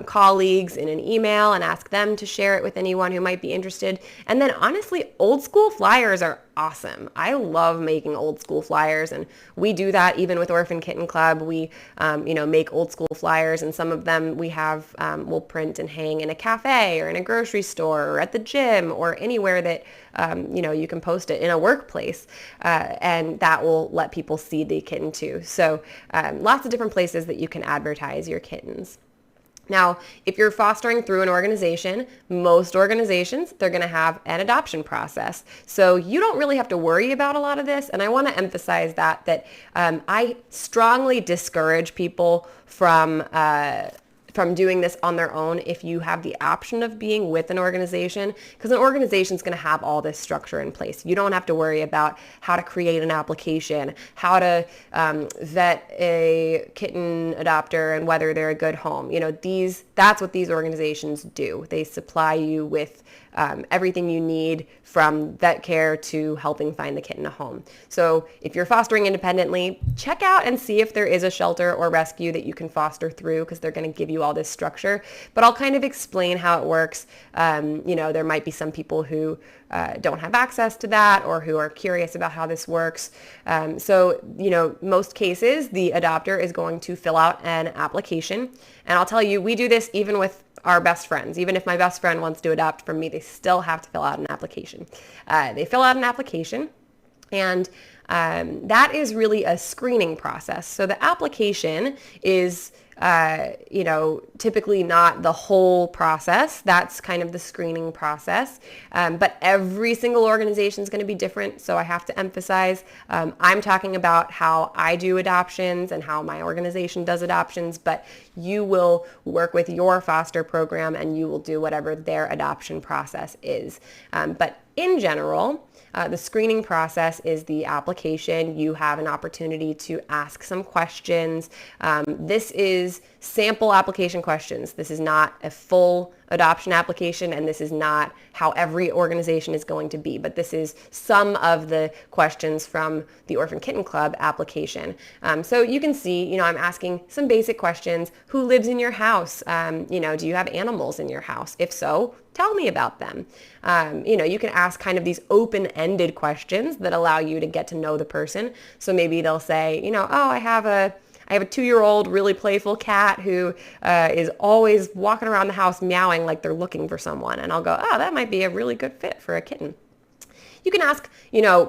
colleagues in an email and ask them to share it with anyone who might be interested. And then honestly, old school flyers are awesome. I love making old school flyers, and we do that even with Orphan Kitten Club. We, make old school flyers, and some of them we'll print and hang in a cafe or in a grocery store or at the gym or anywhere that, you can post it in a workplace, and that will let people see the kitten too. So lots of different places that you can advertise your kittens. Now, if you're fostering through an organization, most organizations, they're going to have an adoption process. So you don't really have to worry about a lot of this. And I want to emphasize that I strongly discourage people from from doing this on their own if you have the option of being with an organization, because an organization is going to have all this structure in place. You don't have to worry about how to create an application, how to vet a kitten adopter and whether they're a good home. That's what these organizations do. They supply you with everything you need, from vet care to helping find the kitten a home. So if you're fostering independently, check out and see if there is a shelter or rescue that you can foster through, because they're going to give you all this structure. But I'll kind of explain how it works. There might be some people who don't have access to that, or who are curious about how this works. Most cases, the adopter is going to fill out an application. And I'll tell you, we do this even with our best friends. Even if my best friend wants to adopt from me, they still have to fill out an application. They fill out an application, and that is really a screening process. So the application is typically not the whole process. That's kind of the screening process. But every single organization is going to be different. So I have to emphasize, I'm talking about how I do adoptions and how my organization does adoptions, but you will work with your foster program and you will do whatever their adoption process is. But in general, the screening process is the application. You have an opportunity to ask some questions. This is sample application questions. This is not a full adoption application, and this is not how every organization is going to be, but this is some of the questions from the Orphan Kitten Club application. So you can see, I'm asking some basic questions. Who lives in your house? Do you have animals in your house? If so, tell me about them. You can ask kind of these open-ended questions that allow you to get to know the person. So maybe they'll say, I have a 2-year-old really playful cat who is always walking around the house meowing like they're looking for someone. And I'll go, that might be a really good fit for a kitten. You can ask,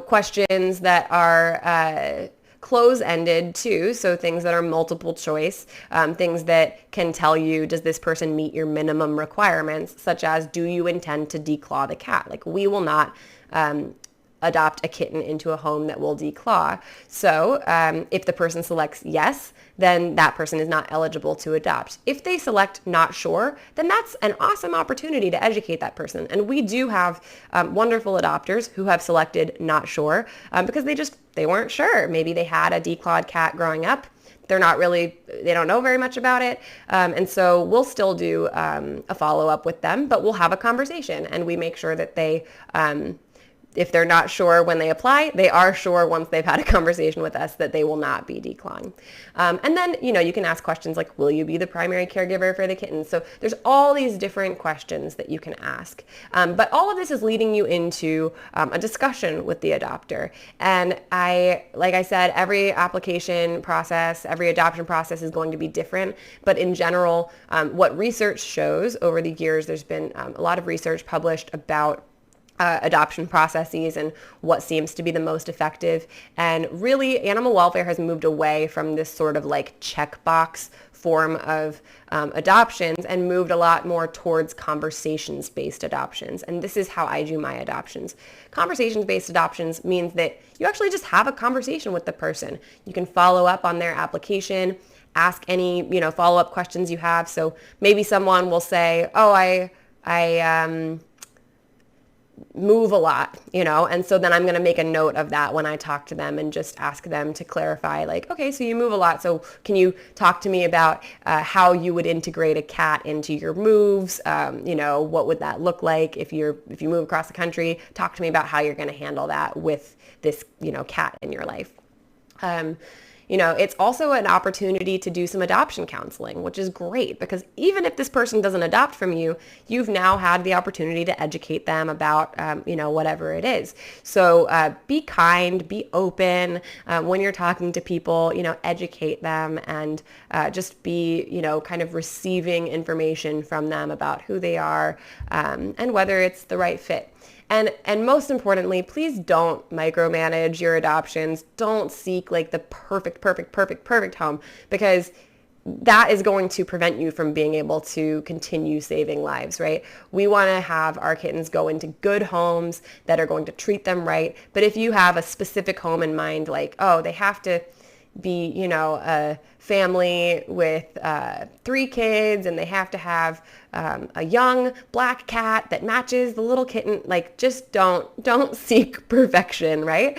questions that are close-ended too, so things that are multiple choice, things that can tell you, does this person meet your minimum requirements, such as, do you intend to declaw the cat? Like, we will not adopt a kitten into a home that will declaw. So if the person selects yes, then that person is not eligible to adopt. If they select not sure, then that's an awesome opportunity to educate that person. And we do have wonderful adopters who have selected not sure because they weren't sure. Maybe they had a declawed cat growing up. They don't know very much about it. And so we'll still do a follow-up with them, but we'll have a conversation, and we make sure that they, if they're not sure when they apply, they are sure once they've had a conversation with us that they will not be declawing. And then, you can ask questions like, will you be the primary caregiver for the kitten? So there's all these different questions that you can ask. But all of this is leading you into a discussion with the adopter. And like I said, every application process, every adoption process is going to be different. But in general, what research shows over the years, there's been a lot of research published about adoption processes and what seems to be the most effective. And really, animal welfare has moved away from this sort of like checkbox form of adoptions and moved a lot more towards conversations-based adoptions. And this is how I do my adoptions. Conversations-based adoptions means that you actually just have a conversation with the person. You can follow up on their application, ask any, follow-up questions you have. So maybe someone will say, I move a lot, and so then I'm going to make a note of that when I talk to them and just ask them to clarify, like, okay, so you move a lot, so can you talk to me about how you would integrate a cat into your moves? What would that look like if you move across the country? Talk to me about how you're going to handle that with this, cat in your life. It's also an opportunity to do some adoption counseling, which is great because even if this person doesn't adopt from you, you've now had the opportunity to educate them about, whatever it is. So be kind, be open when you're talking to people, educate them and just be, kind of receiving information from them about who they are and whether it's the right fit. And most importantly, please don't micromanage your adoptions. Don't seek like the perfect home, because that is going to prevent you from being able to continue saving lives, right? We want to have our kittens go into good homes that are going to treat them right. But if you have a specific home in mind, like, they have to, be, a family with 3 kids, and they have to have a young black cat that matches the little kitten. Like, just don't seek perfection, right?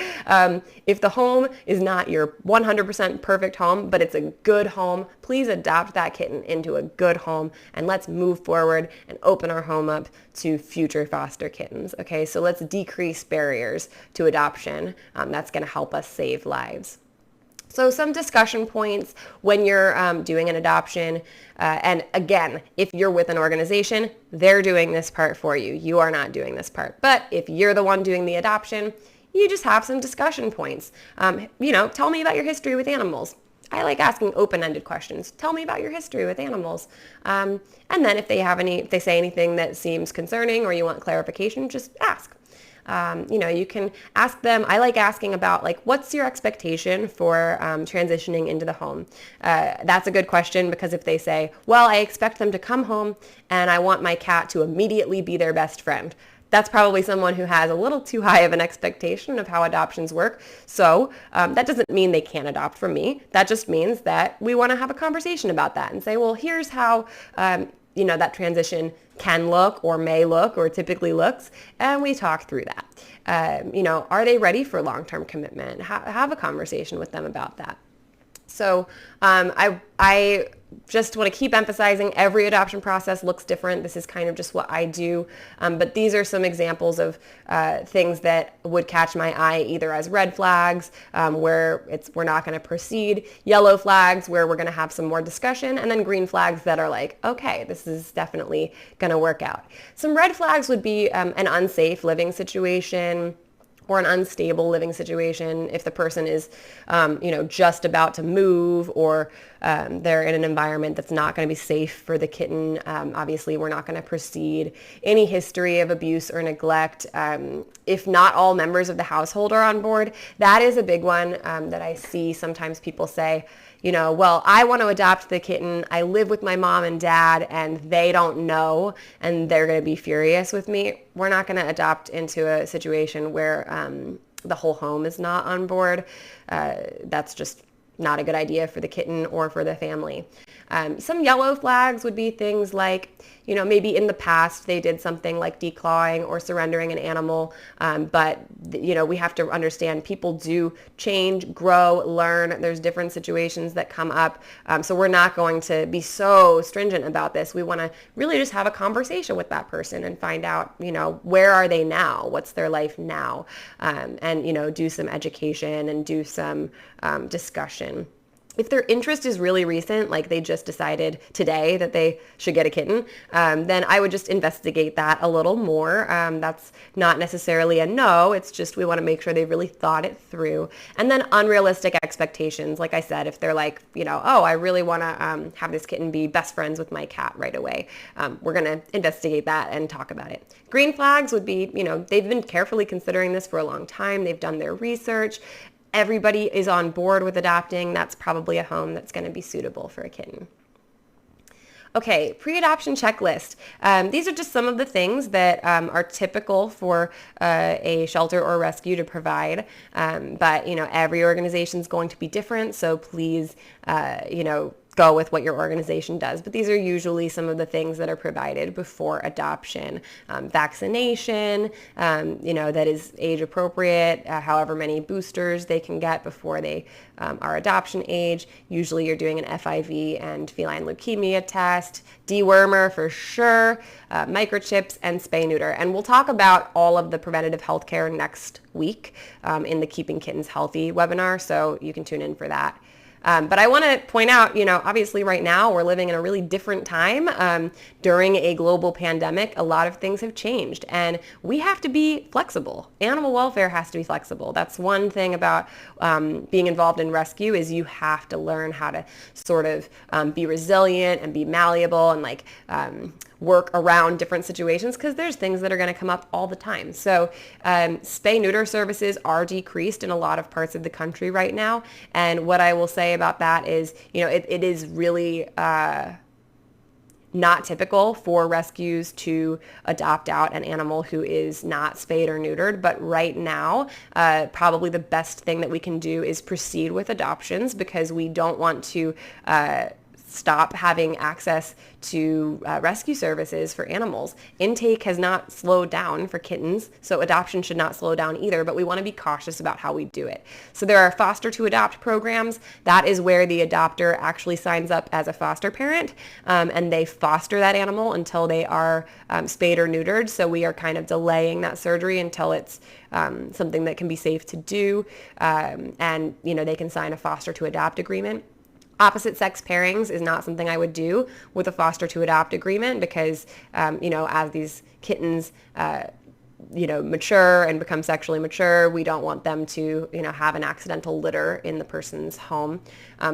If the home is not your 100% perfect home, but it's a good home, please adopt that kitten into a good home, and let's move forward and open our home up to future foster kittens. Okay, so let's decrease barriers to adoption. That's going to help us save lives. So some discussion points when you're doing an adoption. And again, if you're with an organization, they're doing this part for you. You are not doing this part. But if you're the one doing the adoption, you just have some discussion points. Tell me about your history with animals. I like asking open-ended questions. Tell me about your history with animals. And then if they say anything that seems concerning or you want clarification, just ask. You can ask them. I like asking about, like, what's your expectation for transitioning into the home? That's a good question, because if they say, well, I expect them to come home and I want my cat to immediately be their best friend, that's probably someone who has a little too high of an expectation of how adoptions work. So that doesn't mean they can't adopt from me. That just means that we want to have a conversation about that and say, well, here's how that transition can look or may look or typically looks, and we talk through that. Are they ready for long-term commitment? Have a conversation with them about that. So I just want to keep emphasizing every adoption process looks different. This is kind of just what I do. But these are some examples of things that would catch my eye, either as red flags, where we're not going to proceed, yellow flags where we're going to have some more discussion, and then green flags that are like, okay, this is definitely going to work out. Some red flags would be an unsafe living situation, or an unstable living situation. If the person is, just about to move, or they're in an environment that's not going to be safe for the kitten, obviously we're not going to proceed. Any history of abuse or neglect, if not all members of the household are on board, that is a big one that I see sometimes people say, well, I want to adopt the kitten. I live with my mom and dad and they don't know and they're going to be furious with me. We're not going to adopt into a situation where the whole home is not on board. That's just not a good idea for the kitten or for the family. Some yellow flags would be things like, maybe in the past they did something like declawing or surrendering an animal, but we have to understand people do change, grow, learn. There's different situations that come up, so we're not going to be so stringent about this. We want to really just have a conversation with that person and find out, where are they now? What's their life now? And do some education and do some discussion. If their interest is really recent, like they just decided today that they should get a kitten, then I would just investigate that a little more. That's not necessarily a no. It's just we want to make sure they really thought it through. And then unrealistic expectations. Like I said, if they're like, oh, I really want to have this kitten be best friends with my cat right away, we're going to investigate that and talk about it. Green flags would be, they've been carefully considering this for a long time. They've done their research. Everybody is on board with adopting. That's probably a home that's going to be suitable for a kitten. Okay, pre-adoption checklist. These are just some of the things that are typical for a shelter or rescue to provide. But every organization is going to be different. So please, go with what your organization does. But these are usually some of the things that are provided before adoption. Vaccination, that is age appropriate, however many boosters they can get before they are adoption age. Usually you're doing an FIV and feline leukemia test, dewormer for sure, microchips, and spay-neuter. And we'll talk about all of the preventative health care next week in the Keeping Kittens Healthy webinar, so you can tune in for that. But I want to point out, obviously right now we're living in a really different time. During a global pandemic, a lot of things have changed and we have to be flexible. Animal welfare has to be flexible. That's one thing about being involved in rescue is you have to learn how to sort of be resilient and be malleable and work around different situations because there's things that are going to come up all the time. So spay-neuter services are decreased in a lot of parts of the country right now. And what I will say about that is, it is really not typical for rescues to adopt out an animal who is not spayed or neutered, but right now, probably the best thing that we can do is proceed with adoptions, because we don't want to stop having access to rescue services for animals. Intake has not slowed down for kittens, so adoption should not slow down either, but we want to be cautious about how we do it. So there are foster to adopt programs. That is where the adopter actually signs up as a foster parent, and they foster that animal until they are spayed or neutered. So we are kind of delaying that surgery until it's something that can be safe to do, and they can sign a foster to adopt agreement. Opposite sex pairings is not something I would do with a foster to adopt agreement, because, as these kittens, mature and become sexually mature, we don't want them to, have an accidental litter in the person's home.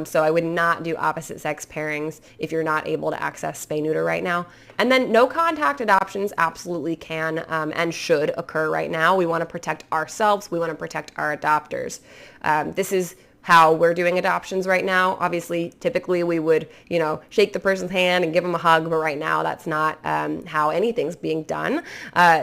So I would not do opposite sex pairings if you're not able to access spay neuter right now. And then no contact adoptions absolutely can and should occur right now. We want to protect ourselves. We want to protect our adopters. This is how we're doing adoptions right now. Obviously, typically we would, shake the person's hand and give them a hug, but right now that's not how anything's being done.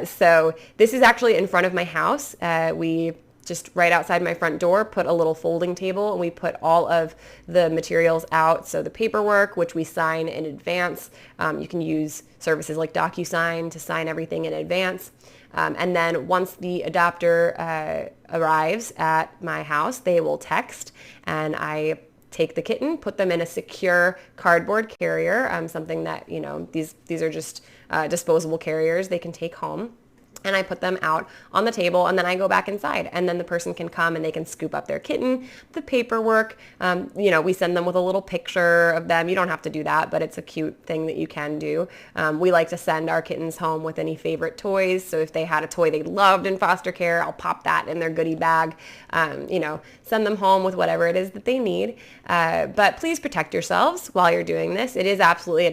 So this is actually in front of my house. We just right outside my front door put a little folding table, and we put all of the materials out. So the paperwork, which we sign in advance, you can use services like DocuSign to sign everything in advance. And then once the adopter arrives at my house, they will text, and I take the kitten, put them in a secure cardboard carrier, something that, these are just disposable carriers they can take home. And I put them out on the table, and then I go back inside, and then the person can come and they can scoop up their kitten, the paperwork. We send them with a little picture of them. You don't have to do that, but it's a cute thing that you can do. We like to send our kittens home with any favorite toys. So if they had a toy they loved in foster care, I'll pop that in their goodie bag. Send them home with whatever it is that they need. But please protect yourselves while you're doing this. It is absolutely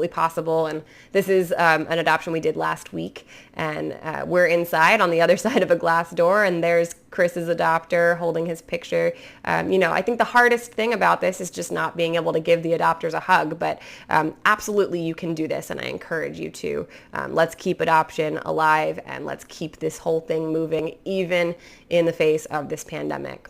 possible, and this is an adoption we did last week, and we're inside on the other side of a glass door, and there's Chris's adopter holding his picture. I think the hardest thing about this is just not being able to give the adopters a hug, but absolutely you can do this, and I encourage you to. Let's keep adoption alive, and let's keep this whole thing moving, even in the face of this pandemic.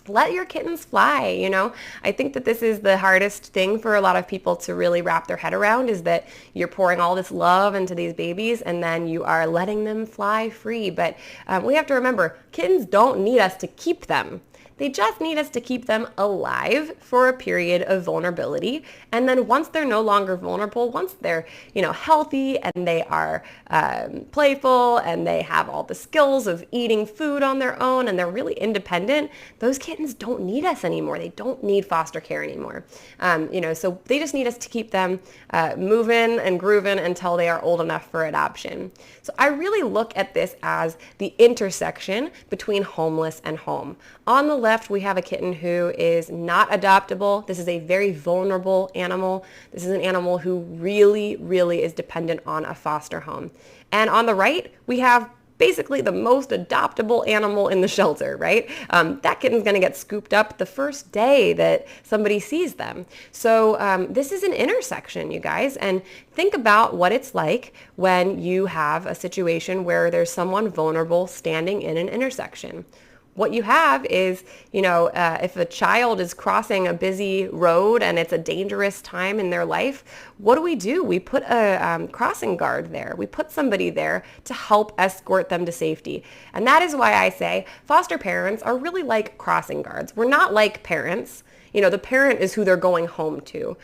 Let your kittens fly. I think that this is the hardest thing for a lot of people to really wrap their head around, is that you're pouring all this love into these babies and then you are letting them fly free. But we have to remember, kittens don't need us to keep them. They just need us to keep them alive for a period of vulnerability. And then once they're no longer vulnerable, once they're, healthy and they are playful and they have all the skills of eating food on their own and they're really independent, those kittens don't need us anymore. They don't need foster care anymore. So they just need us to keep them moving and grooving until they are old enough for adoption. So I really look at this as the intersection between homeless and home. On the left, we have a kitten who is not adoptable. This is a very vulnerable animal. This is an animal who really, really is dependent on a foster home. And on the right, we have basically the most adoptable animal in the shelter, right? That kitten's going to get scooped up the first day that somebody sees them. So this is an intersection, you guys, and think about what it's like when you have a situation where there's someone vulnerable standing in an intersection. What you have is, if a child is crossing a busy road and it's a dangerous time in their life, what do? We put a crossing guard there. We put somebody there to help escort them to safety. And that is why I say foster parents are really like crossing guards. We're not like parents. The parent is who they're going home to.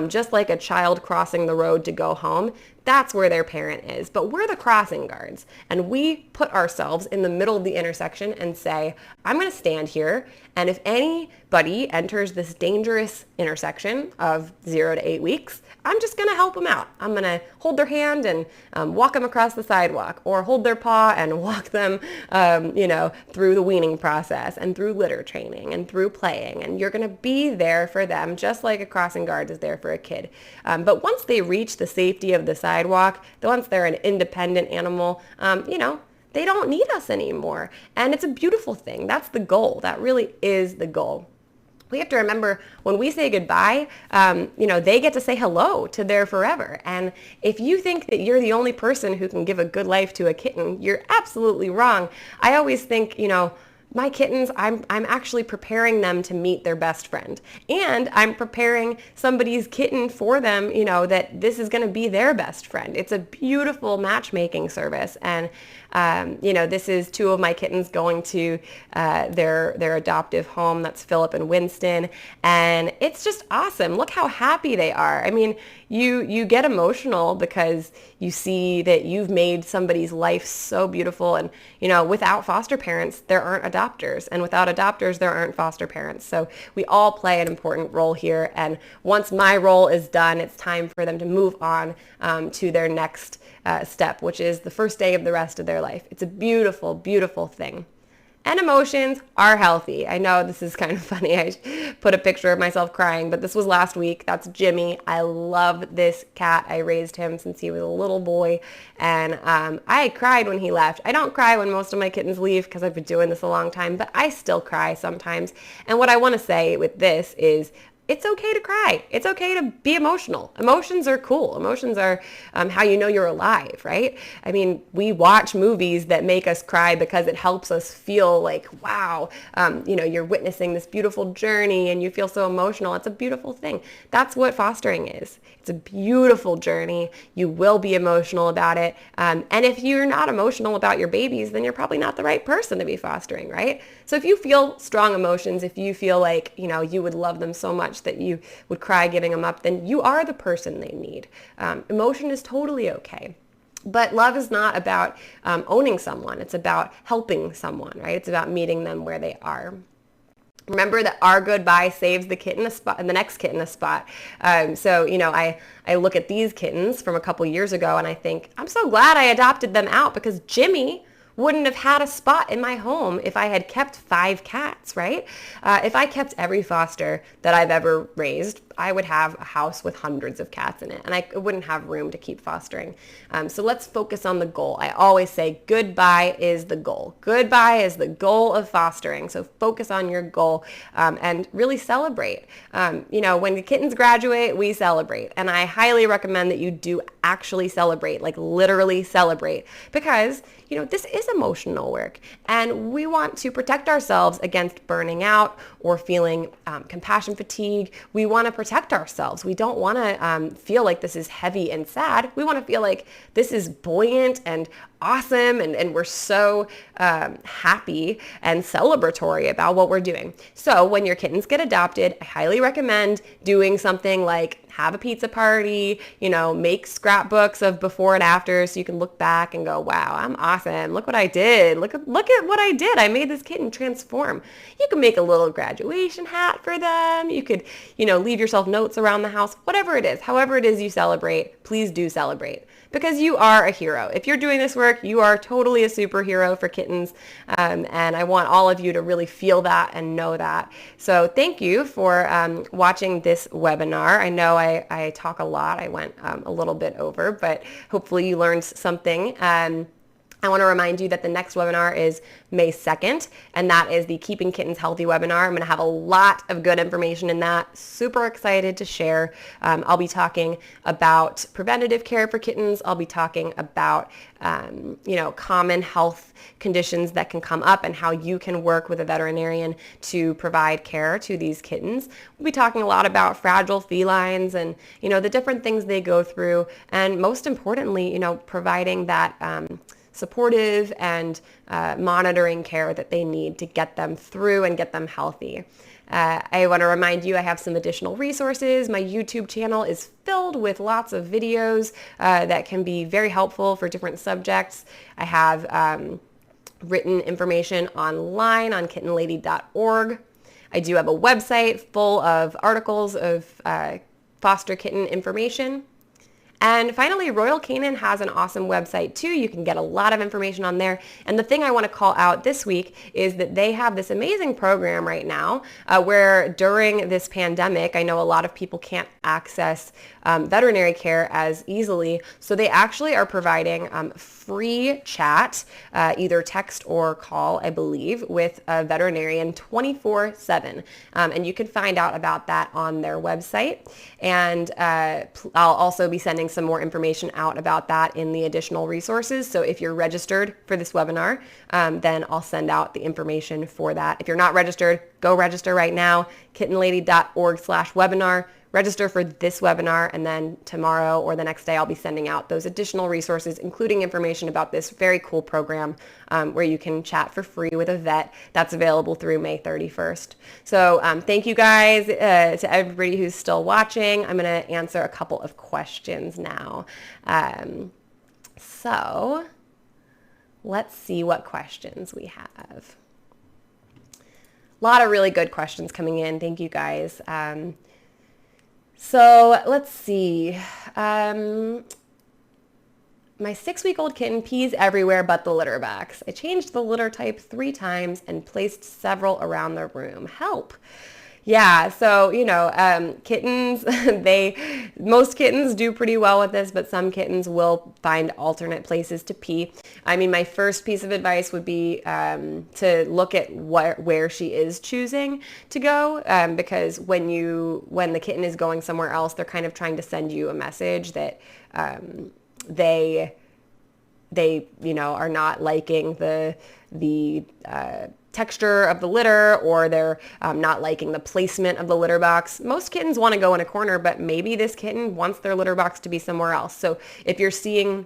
Just like a child crossing the road to go home, that's where their parent is. But we're the crossing guards, and we put ourselves in the middle of the intersection and say, I'm going to stand here, and if anybody enters this dangerous intersection of 0 to 8 weeks, I'm just going to help them out. I'm going to hold their hand and walk them across the sidewalk, or hold their paw and walk them, through the weaning process and through litter training and through playing. And you're going to be there for them just like a crossing guard is there for a kid. But once they reach the safety of the sidewalk, once they're an independent animal, they don't need us anymore. And it's a beautiful thing. That's the goal. That really is the goal. we have to remember when we say goodbye, they get to say hello to their forever. And if you think that you're the only person who can give a good life to a kitten, you're absolutely wrong. I always think, my kittens, I'm actually preparing them to meet their best friend. And I'm preparing somebody's kitten for them, that this is going to be their best friend. It's a beautiful matchmaking service. And, this is two of my kittens going to their adoptive home. That's Philip and Winston. And it's just awesome. Look how happy they are. I mean, you get emotional because you see that you've made somebody's life so beautiful. And, without foster parents, there aren't adopters. And without adopters, there aren't foster parents. So we all play an important role here. And once my role is done, it's time for them to move on to their next step, which is the first day of the rest of their life. It's a beautiful, beautiful thing. And emotions are healthy. I know this is kind of funny. I put a picture of myself crying, but this was last week. That's Jimmy. I love this cat. I raised him since he was a little boy, and I cried when he left. I don't cry when most of my kittens leave because I've been doing this a long time, but I still cry sometimes. And what I want to say with this is, it's okay to cry. It's okay to be emotional. Emotions are cool. Emotions are how you know you're alive, right? I mean, we watch movies that make us cry because it helps us feel like, wow, you're witnessing this beautiful journey and you feel so emotional. It's a beautiful thing. That's what fostering is. It's a beautiful journey. You will be emotional about it. And if you're not emotional about your babies, then you're probably not the right person to be fostering, right? So if you feel strong emotions, if you feel like, you would love them so much that you would cry giving them up, then you are the person they need. Emotion is totally okay. But love is not about owning someone. It's about helping someone, right? It's about meeting them where they are. Remember that our goodbye saves the kitten a spot and the next kitten a spot. I look at these kittens from a couple years ago and I think, I'm so glad I adopted them out because Jimmy wouldn't have had a spot in my home if I had kept 5 cats, right? If I kept every foster that I've ever raised, I would have a house with hundreds of cats in it, and I wouldn't have room to keep fostering. So let's focus on the goal. I always say goodbye is the goal. Goodbye is the goal of fostering. So focus on your goal and really celebrate. When the kittens graduate, we celebrate, and I highly recommend that you do actually celebrate, like literally celebrate, because this is emotional work, and we want to protect ourselves against burning out or feeling compassion fatigue. We want to protect ourselves. We don't want to feel like this is heavy and sad. We want to feel like this is buoyant and awesome, and we're so happy and celebratory about what we're doing. So when your kittens get adopted, I highly recommend doing something like have a pizza party, make scrapbooks of before and after so you can look back and go, wow, I'm awesome. Look what I did. Look at what I did. I made this kitten transform. You can make a little graduation hat for them. You could, leave yourself notes around the house, whatever it is. However it is you celebrate, please do celebrate. Because you are a hero. If you're doing this work, you are totally a superhero for kittens, and I want all of you to really feel that and know that. So thank you for watching this webinar. I know I talk a lot. I went a little bit over, but hopefully you learned something. I want to remind you that the next webinar is May 2nd, and that is the Keeping Kittens Healthy webinar. I'm going to have a lot of good information in that. Super excited to share. I'll be talking about preventative care for kittens. I'll be talking about, common health conditions that can come up and how you can work with a veterinarian to provide care to these kittens. We'll be talking a lot about fragile felines and, the different things they go through, and most importantly, providing that supportive and monitoring care that they need to get them through and get them healthy. I want to remind you I have some additional resources. My YouTube channel is filled with lots of videos that can be very helpful for different subjects. I have written information online on kittenlady.org. I do have a website full of articles of foster kitten information. And finally, Royal Canin has an awesome website too. You can get a lot of information on there. And the thing I want to call out this week is that they have this amazing program right now where during this pandemic, I know a lot of people can't access veterinary care as easily. So they actually are providing free chat, either text or call, I believe, with a veterinarian 24/7. And you can find out about that on their website. And I'll also be sending some more information out about that in the additional resources. So if you're registered for this webinar, then I'll send out the information for that. If you're not registered, go register right now, kittenlady.org/webinar. Register for this webinar, and then tomorrow or the next day I'll be sending out those additional resources, including information about this very cool program where you can chat for free with a vet. That's available through May 31st. So thank you guys to everybody who's still watching. I'm going to answer a couple of questions now. So let's see what questions we have. A lot of really good questions coming in. Thank you guys. So let's see. My 6-week-old kitten pees everywhere but the litter box. I changed the litter type 3 times and placed several around the room. Help. Yeah, so, kittens, most kittens do pretty well with this, but some kittens will find alternate places to pee. I mean, my first piece of advice would be to look at where she is choosing to go, because when the kitten is going somewhere else, they're kind of trying to send you a message that they are not liking the texture of the litter, or they're not liking the placement of the litter box. Most kittens want to go in a corner, but maybe this kitten wants their litter box to be somewhere else. So if you're seeing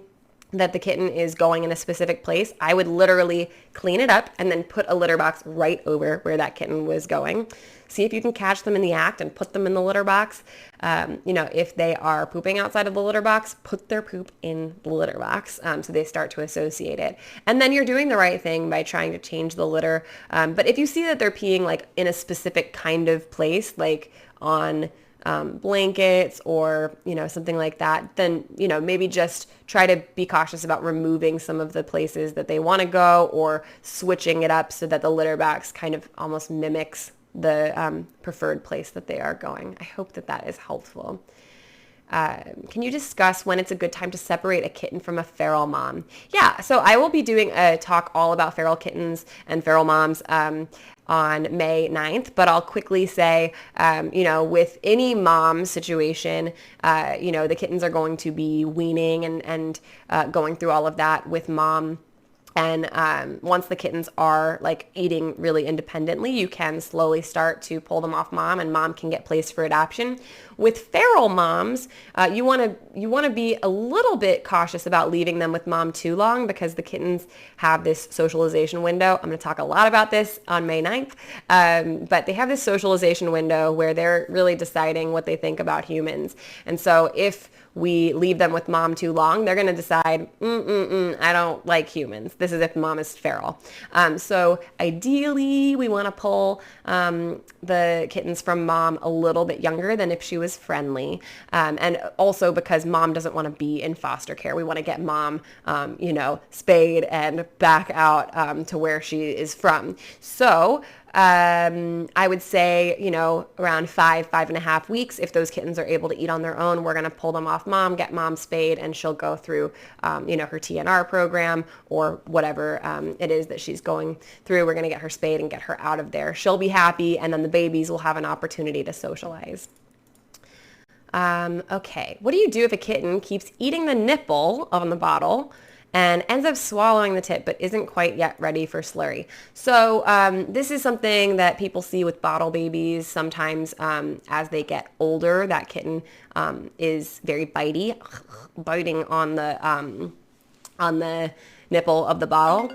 that the kitten is going in a specific place, I would literally clean it up and then put a litter box right over where that kitten was going. See if you can catch them in the act and put them in the litter box. If they are pooping outside of the litter box, put their poop in the litter box so they start to associate it. And then you're doing the right thing by trying to change the litter. But if you see that they're peeing like in a specific kind of place, like on blankets or, something like that, then, maybe just try to be cautious about removing some of the places that they want to go, or switching it up so that the litter box kind of almost mimics the preferred place that they are going. I hope that is helpful. Can you discuss when it's a good time to separate a kitten from a feral mom? Yeah, so I will be doing a talk all about feral kittens and feral moms on May 9th, but I'll quickly say, with any mom situation, the kittens are going to be weaning and going through all of that with mom. And once the kittens are like eating really independently, you can slowly start to pull them off mom, and mom can get placed for adoption. With feral moms, you want to be a little bit cautious about leaving them with mom too long, because the kittens have this socialization window. I'm going to talk a lot about this on May 9th, but they have this socialization window where they're really deciding what they think about humans. And so if we leave them with mom too long, they're going to decide, I don't like humans. This is if mom is feral. So ideally, we want to pull the kittens from mom a little bit younger than if she was friendly. And also because mom doesn't want to be in foster care. We want to get mom, spayed and back out to where she is from. So I would say, around 5.5 weeks, if those kittens are able to eat on their own, we're going to pull them off mom, get mom spayed, and she'll go through, her TNR program or whatever it is that she's going through. We're going to get her spayed and get her out of there. She'll be happy, and then the babies will have an opportunity to socialize. Okay, what do you do if a kitten keeps eating the nipple on the bottle and ends up swallowing the tip but isn't quite yet ready for slurry? So this is something that people see with bottle babies. Sometimes as they get older, that kitten is very bitey, biting on the nipple of the bottle.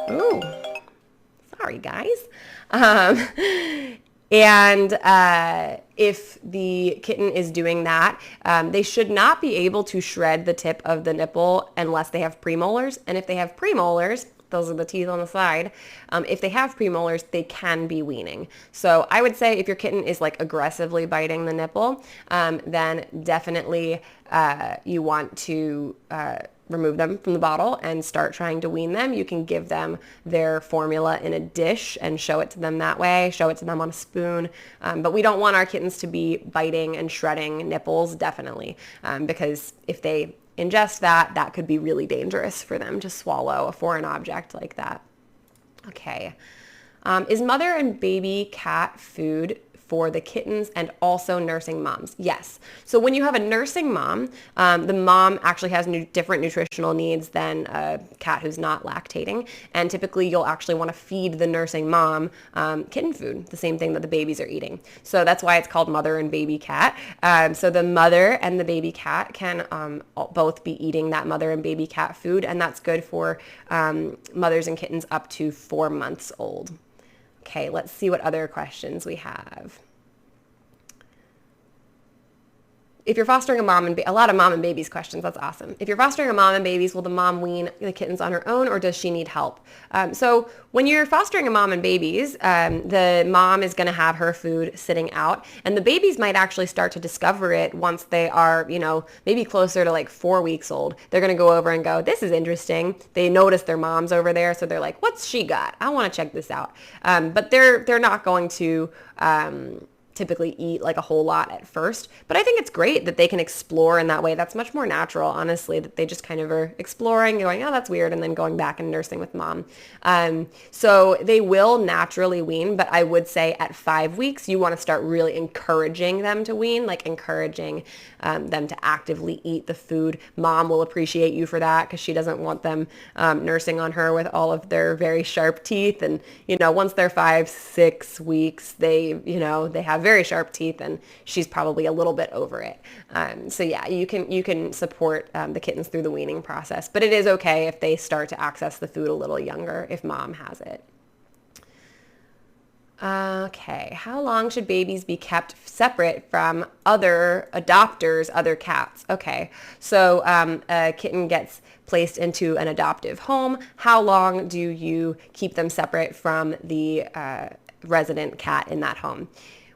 Ooh, sorry guys. And if the kitten is doing that, they should not be able to shred the tip of the nipple unless they have premolars. And if they have premolars, those are the teeth on the side. If they have premolars, they can be weaning. So I would say if your kitten is like aggressively biting the nipple, then definitely you want to remove them from the bottle and start trying to wean them. You can give them their formula in a dish and show it to them that way, show it to them on a spoon. But we don't want our kittens to be biting and shredding nipples, definitely, because if they ingest that, that could be really dangerous for them to swallow a foreign object like that. Okay. Is mother and baby cat food for the kittens and also nursing moms? Yes. So when you have a nursing mom, the mom actually has different nutritional needs than a cat who's not lactating. And typically you'll actually want to feed the nursing mom kitten food, the same thing that the babies are eating. So that's why it's called mother and baby cat. So the mother and the baby cat can both be eating that mother and baby cat food, and that's good for mothers and kittens up to 4 months old. Okay, let's see what other questions we have. If you're fostering a lot of mom and babies questions, that's awesome. If you're fostering a mom and babies, will the mom wean the kittens on her own, or does she need help? So when you're fostering a mom and babies, the mom is going to have her food sitting out, and the babies might actually start to discover it once they are, maybe closer to like 4 weeks old. They're going to go over and go, this is interesting. They notice their mom's over there, so they're like, what's she got? I want to check this out. But they're not going to typically eat like a whole lot at first. But I think it's great that they can explore in that way. That's much more natural, honestly, that they just kind of are exploring, going, oh, that's weird, and then going back and nursing with mom. So they will naturally wean, but I would say at 5 weeks, you want to start really encouraging them to wean, like encouraging them to actively eat the food. Mom will appreciate you for that because she doesn't want them nursing on her with all of their very sharp teeth. And, once they're 5, 6 weeks, they have very sharp teeth, and she's probably a little bit over it. So yeah, you can support the kittens through the weaning process, but it is okay if they start to access the food a little younger if mom has it. Okay, how long should babies be kept separate from other adopters, other cats? Okay, so a kitten gets placed into an adoptive home. How long do you keep them separate from the resident cat in that home?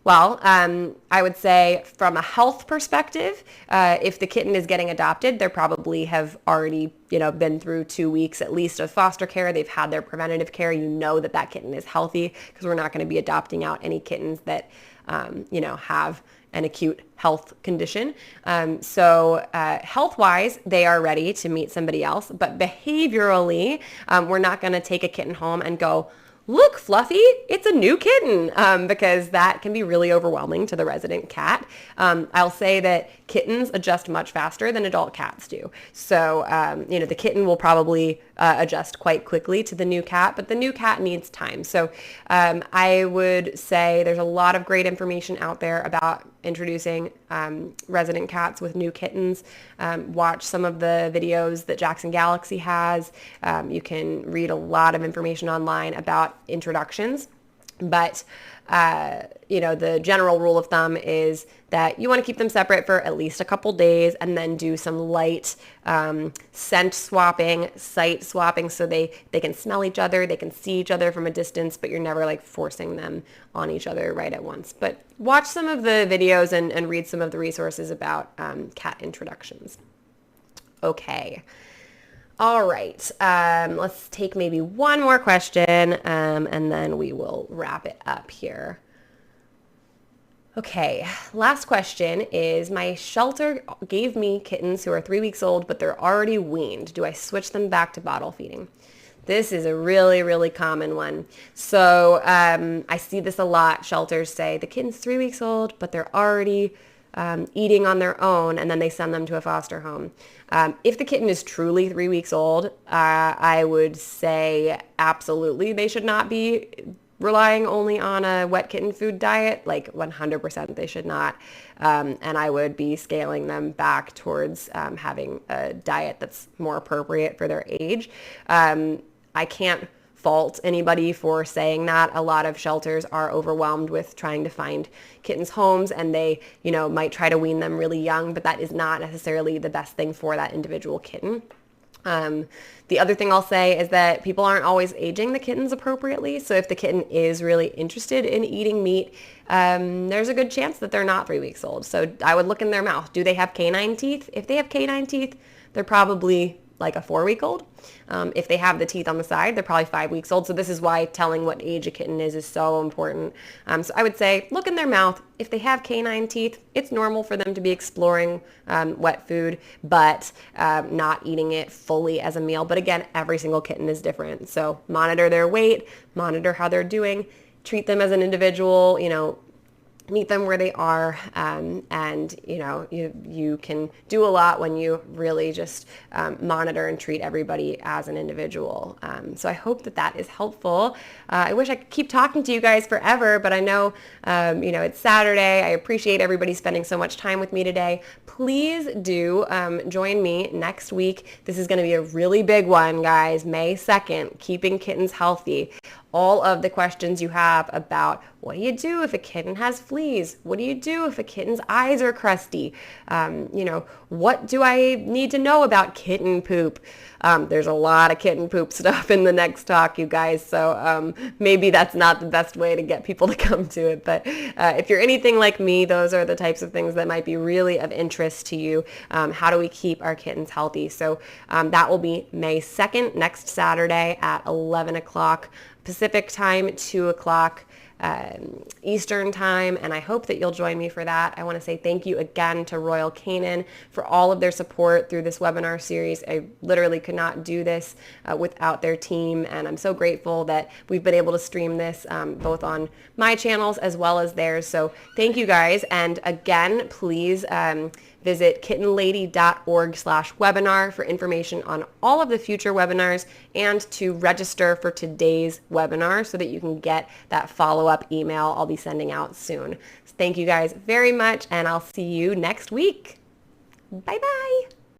Well, I would say from a health perspective, if the kitten is getting adopted, they probably have already, been through 2 weeks at least of foster care. They've had their preventative care. That kitten is healthy, because we're not going to be adopting out any kittens that, have an acute health condition. So health-wise, they are ready to meet somebody else. But behaviorally, we're not going to take a kitten home and go, look, Fluffy, it's a new kitten, because that can be really overwhelming to the resident cat. I'll say that kittens adjust much faster than adult cats do. So, the kitten will probably adjust quite quickly to the new cat, but the new cat needs time. So I would say there's a lot of great information out there about introducing resident cats with new kittens. Watch some of the videos that Jackson Galaxy has. You can read a lot of information online about introductions. But, the general rule of thumb is that you want to keep them separate for at least a couple days, and then do some light scent swapping, sight swapping, so they can smell each other, they can see each other from a distance, but you're never like forcing them on each other right at once. But watch some of the videos and read some of the resources about cat introductions. Okay. All right, let's take maybe one more question, and then we will wrap it up here. Okay, last question is, my shelter gave me kittens who are 3 weeks old, but they're already weaned. Do I switch them back to bottle feeding? This is a really, really common one. So I see this a lot. Shelters say, the kitten's 3 weeks old, but they're already eating on their own, and then they send them to a foster home. If the kitten is truly 3 weeks old, I would say absolutely they should not be relying only on a wet kitten food diet. Like 100% they should not. And I would be scaling them back towards having a diet that's more appropriate for their age. I can't fault anybody for saying that. A lot of shelters are overwhelmed with trying to find kittens homes, and they, might try to wean them really young, but that is not necessarily the best thing for that individual kitten. The other thing I'll say is that people aren't always aging the kittens appropriately. So if the kitten is really interested in eating meat, there's a good chance that they're not 3 weeks old. So I would look in their mouth. Do they have canine teeth? If they have canine teeth, they're probably like a 4-week-old. If they have the teeth on the side, they're probably 5 weeks old. So this is why telling what age a kitten is so important. So I would say look in their mouth. If they have canine teeth, it's normal for them to be exploring wet food, but not eating it fully as a meal. But again, every single kitten is different. So monitor their weight, monitor how they're doing, treat them as an individual, meet them where they are, and you can do a lot when you really just monitor and treat everybody as an individual. So I hope that is helpful. I wish I could keep talking to you guys forever, but I know it's Saturday. I appreciate everybody spending so much time with me today. Please do join me next week. This is going to be a really big one, guys. May 2nd, keeping kittens healthy. All of the questions you have about what do you do if a kitten has fleas? What do you do if a kitten's eyes are crusty? What do I need to know about kitten poop? There's a lot of kitten poop stuff in the next talk, you guys, so maybe that's not the best way to get people to come to it, but if you're anything like me, those are the types of things that might be really of interest to you. How do we keep our kittens healthy? So that will be May 2nd, next Saturday at 11 o'clock Pacific time, 2 o'clock Eastern time, and I hope that you'll join me for that. I want to say thank you again to Royal Canin for all of their support through this webinar series. I literally could not do this without their team, and I'm so grateful that we've been able to stream this both on my channels as well as theirs. So thank you guys, and again, please visit kittenlady.org/webinar for information on all of the future webinars and to register for today's webinar so that you can get that follow-up email I'll be sending out soon. So thank you guys very much, and I'll see you next week. Bye-bye.